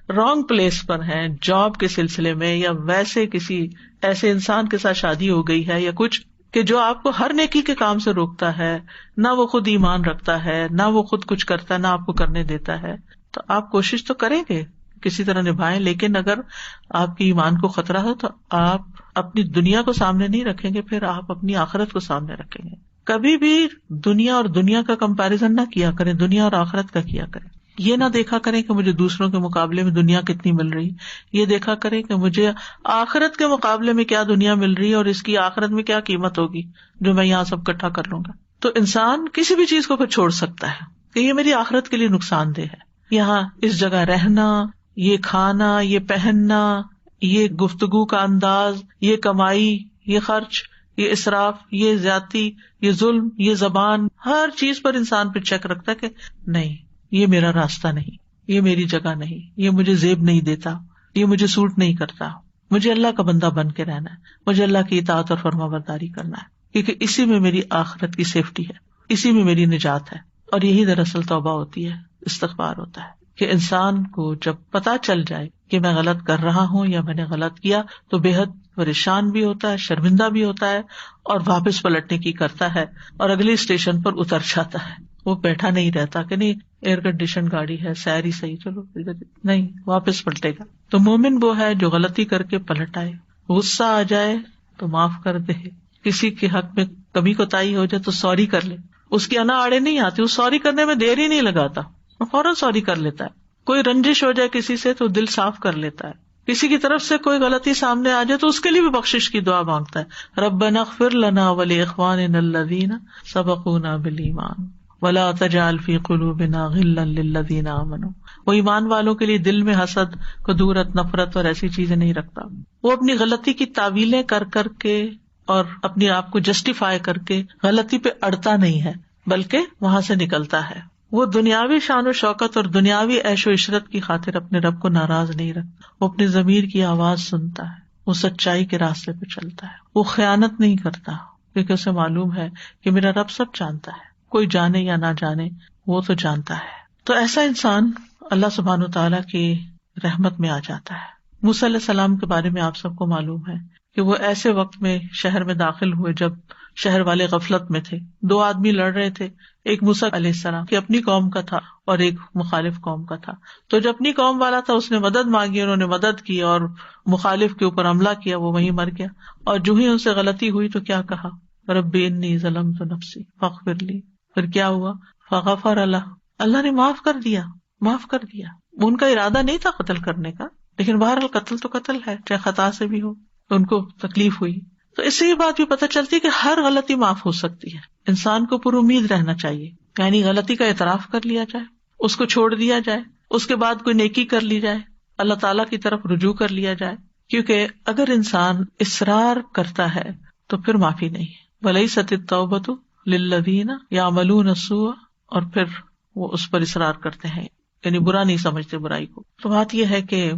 رانگ پلیس پر ہیں جاب کے سلسلے میں، یا ویسے کسی ایسے انسان کے ساتھ شادی ہو گئی ہے یا کچھ کہ جو آپ کو ہر نیکی کے کام سے روکتا ہے، نہ وہ خود ایمان رکھتا ہے، نہ وہ خود کچھ کرتا ہے، نہ آپ کو کرنے دیتا ہے، تو آپ کوشش تو کریں گے کسی طرح نبھائیں. لیکن اگر آپ کی ایمان کو خطرہ ہو تو آپ اپنی دنیا کو سامنے نہیں رکھیں گے، پھر آپ اپنی آخرت کو سامنے رکھیں گے. کبھی بھی دنیا اور دنیا کا کمپیریزن نہ کیا کریں، دنیا اور آخرت کا کیا کریں. یہ نہ دیکھا کریں کہ مجھے دوسروں کے مقابلے میں دنیا کتنی مل رہی، یہ دیکھا کریں کہ مجھے آخرت کے مقابلے میں کیا دنیا مل رہی ہے اور اس کی آخرت میں کیا قیمت ہوگی جو میں یہاں سب اکٹھا کر لوں گا. تو انسان کسی بھی چیز کو پھر چھوڑ سکتا ہے کہ یہ میری آخرت کے لیے نقصان دہ ہے. یہاں اس جگہ رہنا، یہ کھانا، یہ پہننا، یہ گفتگو کا انداز، یہ کمائی، یہ خرچ، یہ اسراف، یہ زیادتی، یہ ظلم، یہ زبان، ہر چیز پر انسان پہ چیک رکھتا ہے کہ نہیں، یہ میرا راستہ نہیں، یہ میری جگہ نہیں، یہ مجھے زیب نہیں دیتا، یہ مجھے سوٹ نہیں کرتا. مجھے اللہ کا بندہ بن کے رہنا ہے، مجھے اللہ کی اطاعت اور فرما برداری کرنا ہے، کیونکہ اسی میں میری آخرت کی سیفٹی ہے، اسی میں میری نجات ہے. اور یہی دراصل توبہ ہوتی ہے، استغفار ہوتا ہے کہ انسان کو جب پتا چل جائے کہ میں غلط کر رہا ہوں یا میں نے غلط کیا تو بے حد پریشان بھی ہوتا ہے، شرمندہ بھی ہوتا ہے اور واپس پلٹنے کی کرتا ہے اور اگلے اسٹیشن پر اتر جاتا ہے. وہ بیٹھا نہیں رہتا کہ نہیں ایئر کنڈیشن گاڑی ہے، سیر ہی صحیح، چلو نہیں، واپس پلٹے گا. تو مومن وہ ہے جو غلطی کر کے پلٹ آئے، غصہ آ جائے تو معاف کر دے، کسی کے حق میں کمی کوتاہی ہو جائے تو سوری کر لے. اس کی انا آڑے نہیں آتی، وہ سوری کرنے میں دیر ہی نہیں لگاتا، فوراً سوری کر لیتا ہے. کوئی رنجش ہو جائے کسی سے تو دل صاف کر لیتا ہے. کسی کی طرف سے کوئی غلطی سامنے آ جائے تو اس کے لیے بھی بخشش کی دعا مانگتا ہے، ربنا اغفر لنا ولاخواننا الذین سبقونا بالایمان ولا تجعل فی قلوبنا غلا للذین آمنوا. وہ ایمان والوں کے لیے دل میں حسد، کدورت، نفرت اور ایسی چیزیں نہیں رکھتا. وہ اپنی غلطی کی تعویلیں کر کر کے اور اپنے آپ کو جسٹیفائی کر کے غلطی پہ اڑتا نہیں ہے، بلکہ وہاں سے نکلتا ہے. وہ دنیاوی شان و شوکت اور دنیاوی عیش و عشرت کی خاطر اپنے رب کو ناراض نہیں رکھتا. وہ اپنی ضمیر کی آواز سنتا ہے، وہ سچائی کے راستے پہ چلتا ہے، وہ خیانت نہیں کرتا کیونکہ اسے معلوم ہے کہ میرا رب سب جانتا ہے، کوئی جانے یا نہ جانے وہ تو جانتا ہے. تو ایسا انسان اللہ سبحانہ وتعالیٰ کی رحمت میں آ جاتا ہے. موسیٰ علیہ السلام کے بارے میں آپ سب کو معلوم ہے کہ وہ ایسے وقت میں شہر میں داخل ہوئے جب شہر والے غفلت میں تھے. دو آدمی لڑ رہے تھے، ایک موسیٰ علیہ السلام کی اپنی قوم کا تھا اور ایک مخالف قوم کا تھا. تو جو اپنی قوم والا تھا اس نے مدد مانگی، انہوں نے مدد کی، اور مخالف کے اوپر حملہ کیا، وہ وہیں مر گیا. اور جو ہی ان سے غلطی ہوئی تو کیا کہا، رب انی ظلمت نفسی فاغفر لی. پھر کیا ہوا، فغفر لہ، اللہ نے معاف کر دیا، معاف کر دیا. ان کا ارادہ نہیں تھا قتل کرنے کا، لیکن بہرحال قتل تو قتل ہے، چاہے خطا سے بھی ہو. تو ان کو تکلیف ہوئی. تو اس سے یہ بات بھی پتہ چلتی ہے کہ ہر غلطی معاف ہو سکتی ہے. انسان کو پر امید رہنا چاہیے، یعنی غلطی کا اعتراف کر لیا جائے، اس کو چھوڑ دیا جائے، اس کے بعد کوئی نیکی کر لی جائے، اللہ تعالیٰ کی طرف رجوع کر لیا جائے. کیونکہ اگر انسان اصرار کرتا ہے تو پھر معافی نہیں ہے. وَلَيْسَتِ التَّوْبَةُ لِلَّذِينَ يَعْمَلُونَ السُّوءَ، اور پھر وہ اس پر اصرار کرتے ہیں، یعنی برا نہیں سمجھتے برائی کو. تو بات یہ ہے کہ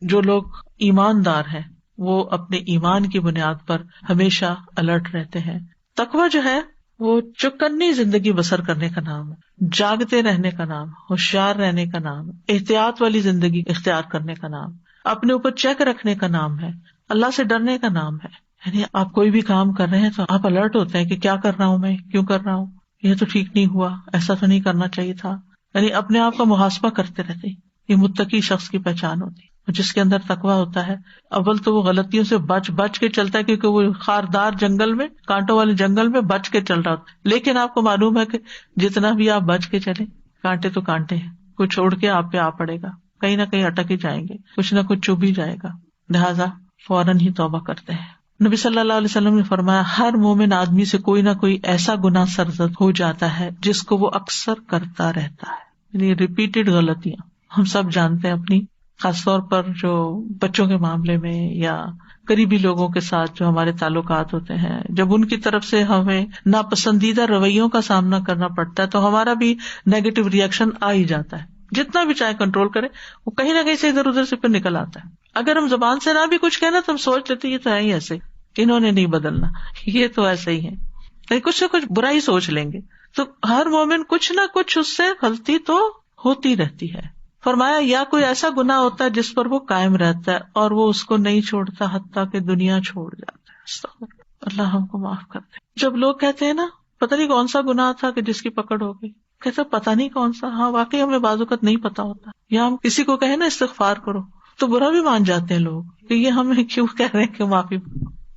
جو لوگ ایماندار ہیں وہ اپنے ایمان کی بنیاد پر ہمیشہ الرٹ رہتے ہیں. تقویٰ جو ہے وہ چوکنے زندگی بسر کرنے کا نام ہے، جاگتے رہنے کا نام، ہوشیار رہنے کا نام، احتیاط والی زندگی اختیار کرنے کا نام، اپنے اوپر چیک رکھنے کا نام ہے، اللہ سے ڈرنے کا نام ہے. یعنی آپ کوئی بھی کام کر رہے ہیں تو آپ الرٹ ہوتے ہیں کہ کیا کر رہا ہوں میں، کیوں کر رہا ہوں، یہ تو ٹھیک نہیں ہوا، ایسا تو نہیں کرنا چاہیے تھا. یعنی اپنے آپ کا محاسبہ کرتے رہتے. یہ متقی شخص کی پہچان ہوتی ہے، جس کے اندر تقویٰ ہوتا ہے. اول تو وہ غلطیوں سے بچ بچ کے چلتا ہے، کیونکہ وہ خاردار جنگل میں، کانٹوں والے جنگل میں بچ کے چل رہا ہوتا ہے. لیکن آپ کو معلوم ہے کہ جتنا بھی آپ بچ کے چلیں، کانٹے تو کانٹے ہیں، کوئی چھوڑ کے آپ پہ آ پڑے گا، کہیں نہ کہیں اٹک ہی جائیں گے، کچھ نہ کچھ چبھ ہی جائے گا. لہٰذا فوراً ہی توبہ کرتے ہیں. نبی صلی اللہ علیہ وسلم نے فرمایا، ہر مومن آدمی سے کوئی نہ کوئی ایسا گناہ سرزد ہو جاتا ہے جس کو وہ اکثر کرتا رہتا ہے. یعنی ریپیٹڈ غلطیاں ہم سب جانتے ہیں اپنی، خاص طور پر جو بچوں کے معاملے میں یا قریبی لوگوں کے ساتھ جو ہمارے تعلقات ہوتے ہیں، جب ان کی طرف سے ہمیں ناپسندیدہ رویوں کا سامنا کرنا پڑتا ہے تو ہمارا بھی نیگیٹو ری ایکشن آ ہی جاتا ہے. جتنا بھی چاہے کنٹرول کرے، وہ کہیں نہ کہیں سے ادھر ادھر سے پھر نکل آتا ہے. اگر ہم زبان سے نہ بھی کچھ کہنا تو ہم سوچ لیتے یہ تو ہے ہی ایسے، انہوں نے نہیں بدلنا، یہ تو ایسے ہی ہے، لیکن کچھ نہ کچھ برائی سوچ لیں گے. تو ہر مومن کچھ نہ کچھ اس سے غلطی تو ہوتی رہتی ہے. فرمایا یا کوئی ایسا گناہ ہوتا ہے جس پر وہ قائم رہتا ہے اور وہ اس کو نہیں چھوڑتا حتیٰ کہ دنیا چھوڑ جاتا ہے. استغفر اللہ، ہم کو معاف کر دے. جب لوگ کہتے ہیں نا پتہ نہیں کون سا گناہ تھا کہ جس کی پکڑ ہو گئی، کہتے پتہ نہیں کون سا. ہاں واقعی ہمیں بعض اوقات نہیں پتا ہوتا. یا ہم کسی کو کہیں نا استغفار کرو تو برا بھی مان جاتے ہیں لوگ کہ یہ ہمیں کیوں کہہ رہے ہیں کہ معافی،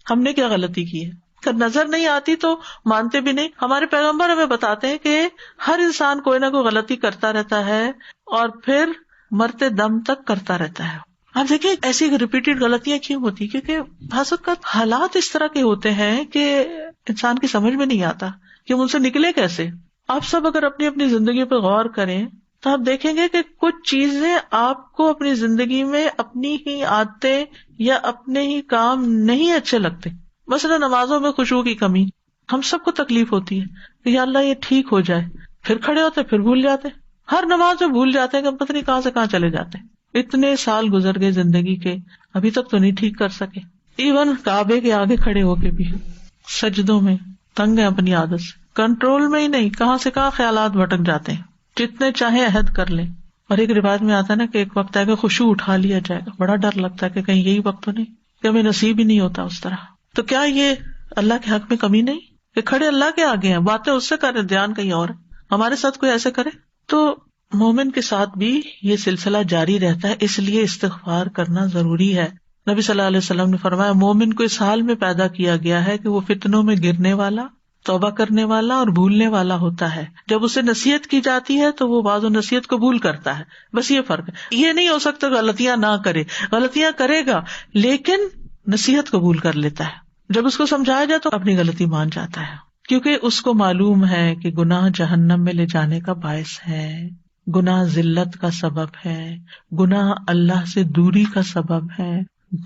ہم نے کیا غلطی کی ہے. نظر نہیں آتی تو مانتے بھی نہیں. ہمارے پیغمبر ہمیں بتاتے ہیں کہ ہر انسان کوئی نہ کوئی غلطی کرتا رہتا ہے اور پھر مرتے دم تک کرتا رہتا ہے. آپ دیکھیں ایسی ریپیٹڈ غلطیاں کیوں ہوتی، کیونکہ بعض اوقات حالات اس طرح کے ہوتے ہیں کہ انسان کی سمجھ میں نہیں آتا کہ ہم ان سے نکلے کیسے. آپ سب اگر اپنی اپنی زندگی پہ غور کریں تو آپ دیکھیں گے کہ کچھ چیزیں آپ کو اپنی زندگی میں اپنی ہی عادتیں یا اپنے ہی کام نہیں اچھے لگتے. مثلا نمازوں میں خشوع کی کمی، ہم سب کو تکلیف ہوتی ہے کہ یا اللہ یہ ٹھیک ہو جائے، پھر کھڑے ہوتے پھر بھول جاتے، ہر نماز میں بھول جاتے ہیں کہ ہم پتہ نہیں کہاں سے کہاں چلے جاتے ہیں. اتنے سال گزر گئے زندگی کے، ابھی تک تو نہیں ٹھیک کر سکے. ایون کعبے کے آگے کھڑے ہو کے بھی سجدوں میں تنگ ہیں اپنی عادت سے، کنٹرول میں ہی نہیں، کہاں سے کہاں خیالات بھٹک جاتے ہیں. جتنے چاہے عہد کر لیں. اور ایک روایت میں آتا ہے نا کہ ایک وقت آئے گا خشوع اٹھا لیا جائے گا، بڑا ڈر لگتا ہے کہ کہیں یہی وقت تو نہیں کہ ہمیں نصیب ہی نہیں ہوتا اس طرح. تو کیا یہ اللہ کے حق میں کمی نہیں کہ کھڑے اللہ کے آگے ہیں، باتیں اس سے کریں، دھیان کہیں اور ہے. ہمارے ساتھ کوئی ایسے کرے تو مومن کے ساتھ بھی یہ سلسلہ جاری رہتا ہے. اس لیے استغفار کرنا ضروری ہے. نبی صلی اللہ علیہ وسلم نے فرمایا مومن کو اس حال میں پیدا کیا گیا ہے کہ وہ فتنوں میں گرنے والا، توبہ کرنے والا اور بھولنے والا ہوتا ہے. جب اسے نصیحت کی جاتی ہے تو وہ بعض و نصیحت قبول کرتا ہے. بس یہ فرق ہے. یہ نہیں ہو سکتا غلطیاں نہ کرے، غلطیاں کرے گا لیکن نصیحت قبول کر لیتا ہے. جب اس کو سمجھایا جائے تو اپنی غلطی مان جاتا ہے، کیونکہ اس کو معلوم ہے کہ گناہ جہنم میں لے جانے کا باعث ہے، گناہ ذلت کا سبب ہے، گناہ اللہ سے دوری کا سبب ہے،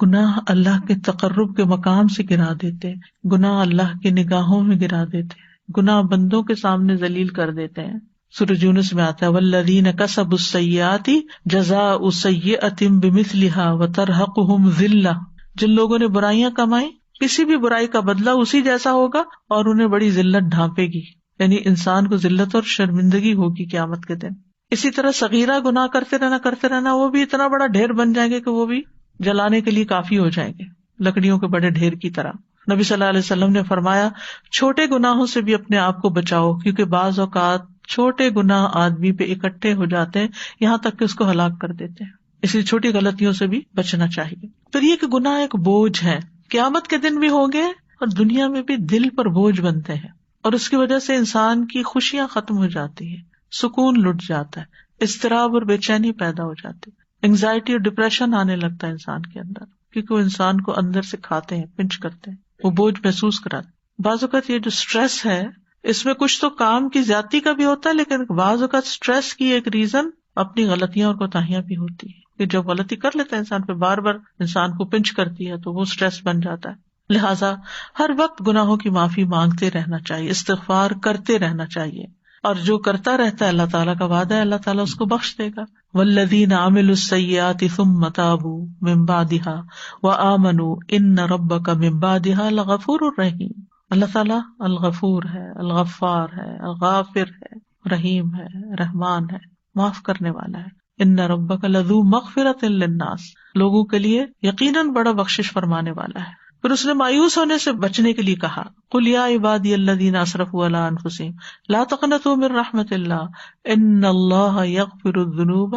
گناہ اللہ کے تقرب کے مقام سے گرا دیتے، گناہ اللہ کی نگاہوں میں گرا دیتے، گناہ بندوں کے سامنے ذلیل کر دیتے ہیں. سورہ یونس میں آتا ہے والذین کسبوا السیئات جزاء سیئۃ بمثلها وترہقہم ذلہ. جن لوگوں نے برائیاں کمائیں کسی بھی برائی کا بدلہ اسی جیسا ہوگا اور انہیں بڑی ذلت ڈھانپے گی. یعنی انسان کو ذلت اور شرمندگی ہوگی قیامت کے دن. اسی طرح صغیرہ گناہ کرتے رہنا وہ بھی اتنا بڑا ڈھیر بن جائیں گے کہ وہ بھی جلانے کے لیے کافی ہو جائیں گے، لکڑیوں کے بڑے ڈھیر کی طرح. نبی صلی اللہ علیہ وسلم نے فرمایا چھوٹے گناہوں سے بھی اپنے آپ کو بچاؤ، کیونکہ بعض اوقات چھوٹے گناہ آدمی پہ اکٹھے ہو جاتے ہیں یہاں تک کہ اس کو ہلاک کر دیتے ہیں. اس لیے چھوٹی غلطیوں سے بھی بچنا چاہیے. پھر یہ کہ گناہ ایک بوجھ ہے، قیامت کے دن بھی ہوں گے اور دنیا میں بھی دل پر بوجھ بنتے ہیں، اور اس کی وجہ سے انسان کی خوشیاں ختم ہو جاتی ہیں، سکون لٹ جاتا ہے، اضطراب اور بے چینی پیدا ہو جاتی، انگزائٹی اور ڈپریشن آنے لگتا ہے انسان کے اندر، کیونکہ وہ انسان کو اندر سے کھاتے ہیں، پنچ کرتے ہیں، وہ بوجھ محسوس کراتے. بعض اوقات یہ جو اسٹریس ہے اس میں کچھ تو کام کی زیادتی کا بھی ہوتا ہے، لیکن بعض اوقات اسٹریس کی ایک ریزن اپنی غلطیاں اور کوتاہیاں بھی ہوتی ہے کہ جب غلطی کر لیتا ہے انسان پہ بار بار انسان کو پنچ کرتی ہے تو وہ اسٹریس بن جاتا ہے. لہٰذا ہر وقت گناہوں کی معافی مانگتے رہنا چاہیے، استغفار کرتے رہنا چاہیے، اور جو کرتا رہتا ہے اللہ تعالیٰ کا وعدہ ہے اللہ تعالیٰ اس کو بخش دے گا. والذین عملوا السیئات ثم تابوا من بعدها وآمنوا ان ربک من بعدها لغفور رحیم. اللہ تعالیٰ الغفور ہے، الغفار ہے، الغافر ہے، رحیم ہے، رحمان ہے، معاف کرنے والا ہے. ان ربک لذو مغفرۃ للناس، لوگوں کے لیے یقیناً بڑا بخشش فرمانے والا ہے. پھر اس نے مایوس ہونے سے بچنے کے لیے کہا قل یا عبادی الذین اسرفوا علی انفسہم لا تقنطوا من رحمۃ اللہ ان اللہ یغفر الذنوب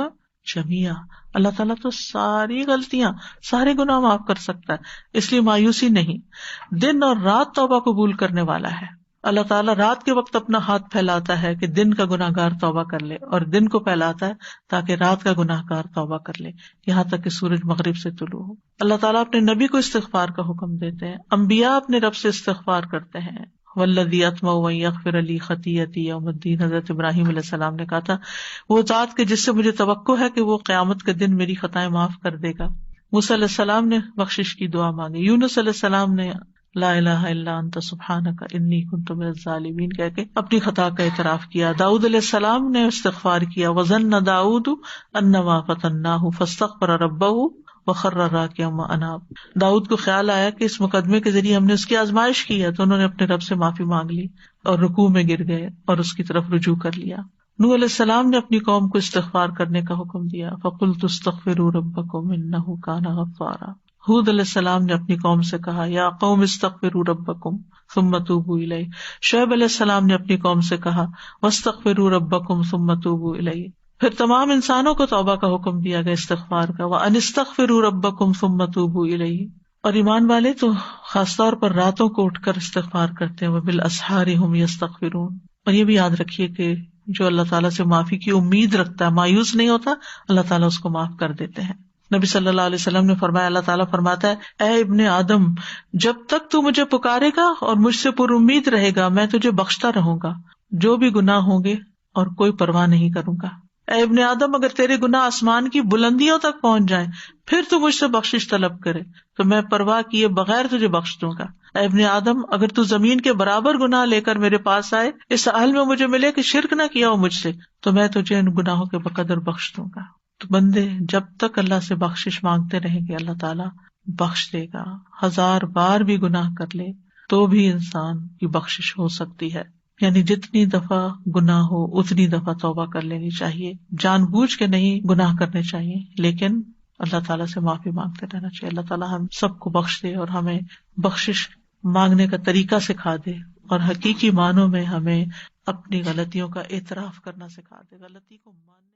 جميعا. اللہ تعالیٰ تو ساری غلطیاں سارے گناہ معاف کر سکتا ہے، اس لیے مایوسی نہیں. دن اور رات توبہ قبول کرنے والا ہے. اللہ تعالیٰ رات کے وقت اپنا ہاتھ پھیلاتا ہے کہ دن کا گناہ گار توبہ کر لے، اور دن کو پھیلاتا ہے تاکہ رات کا گناہ گار توبہ کر لے یہاں تک کہ سورج مغرب سے طلوع ہو. اللہ تعالیٰ اپنے نبی کو استغفار کا حکم دیتے ہیں، انبیاء اپنے رب سے استغفار کرتے ہیں. والذی اطمع ان یغفر لی خطیئتی یوم الدین، حضرت ابراہیم علیہ السلام نے کہا تھا وہ ذات کے جس سے مجھے توقع ہے کہ وہ قیامت کے دن میری خطائیں معاف کر دے گا. موسیٰ علیہ السلام نے بخشش کی دعا مانگی، یونس علیہ السلام نے لا الہ الا انت سبحانک انی کنت من الظالمین کہہ کے اپنی خطا کا اعتراف کیا. داؤد علیہ السلام نے استغفار کیا، وظن داؤد انما فتناہ فاستغفر ربہ وخر راکعا واناب. داؤد کو خیال آیا کہ اس مقدمے کے ذریعے ہم نے اس کی آزمائش کی ہے، تو انہوں نے اپنے رب سے معافی مانگ لی اور رکوع میں گر گئے اور اس کی طرف رجوع کر لیا. نوح علیہ السلام نے اپنی قوم کو استغفار کرنے کا حکم دیا، فقلت استغفروا ربکم انہ کان غفارا. ہود علیہ السلام نے اپنی قوم سے کہا یا قوم استغفروا ربکم ثم توبوا الیہ. شعیب علیہ السلام نے اپنی قوم سے کہا واستغفروا ربکم ثم توبوا الیہ. پھر تمام انسانوں کو توبہ کا حکم دیا گیا، استغفار کا، وان استغفروا ربکم ثم توبوا الیہ. اور ایمان والے تو خاص طور پر راتوں کو اٹھ کر استغفار کرتے ہیں، وبالاسحار هم یستغفرون. اور یہ بھی یاد رکھیے کہ جو اللہ تعالیٰ سے معافی کی امید رکھتا ہے، مایوس نہیں ہوتا، اللہ تعالیٰ اس کو معاف کر دیتے ہیں. نبی صلی اللہ علیہ وسلم نے فرمایا، اللہ تعالیٰ فرماتا ہے اے ابن آدم جب تک تو مجھے پکارے گا اور مجھ سے پر امید رہے گا میں تجھے بخشتا رہوں گا، جو بھی گناہ ہوں گے اور کوئی پرواہ نہیں کروں گا. اے ابن آدم اگر تیرے گناہ آسمان کی بلندیوں تک پہنچ جائیں پھر تو مجھ سے بخشش طلب کرے تو میں پرواہ کیے بغیر تجھے بخش دوں گا. اے ابن آدم اگر تو زمین کے برابر گناہ لے کر میرے پاس آئے اس حال میں مجھے ملے کہ شرک نہ کیا ہو مجھ سے تو میں تجھے ان گناہوں کے بقدر بخش دوں گا. تو بندے جب تک اللہ سے بخشش مانگتے رہیں گے اللہ تعالیٰ بخش دے گا. 1000 بار بھی گناہ کر لے تو بھی انسان کی بخشش ہو سکتی ہے. یعنی جتنی دفعہ گناہ ہو اتنی دفعہ توبہ کر لینی چاہیے، جان بوجھ کے نہیں گناہ کرنے چاہیے لیکن اللہ تعالیٰ سے معافی مانگتے رہنا چاہیے. اللہ تعالیٰ ہم سب کو بخش دے اور ہمیں بخشش مانگنے کا طریقہ سکھا دے اور حقیقی معنوں میں ہمیں اپنی غلطیوں کا اعتراف کرنا سکھا دے، غلطی کو ماننے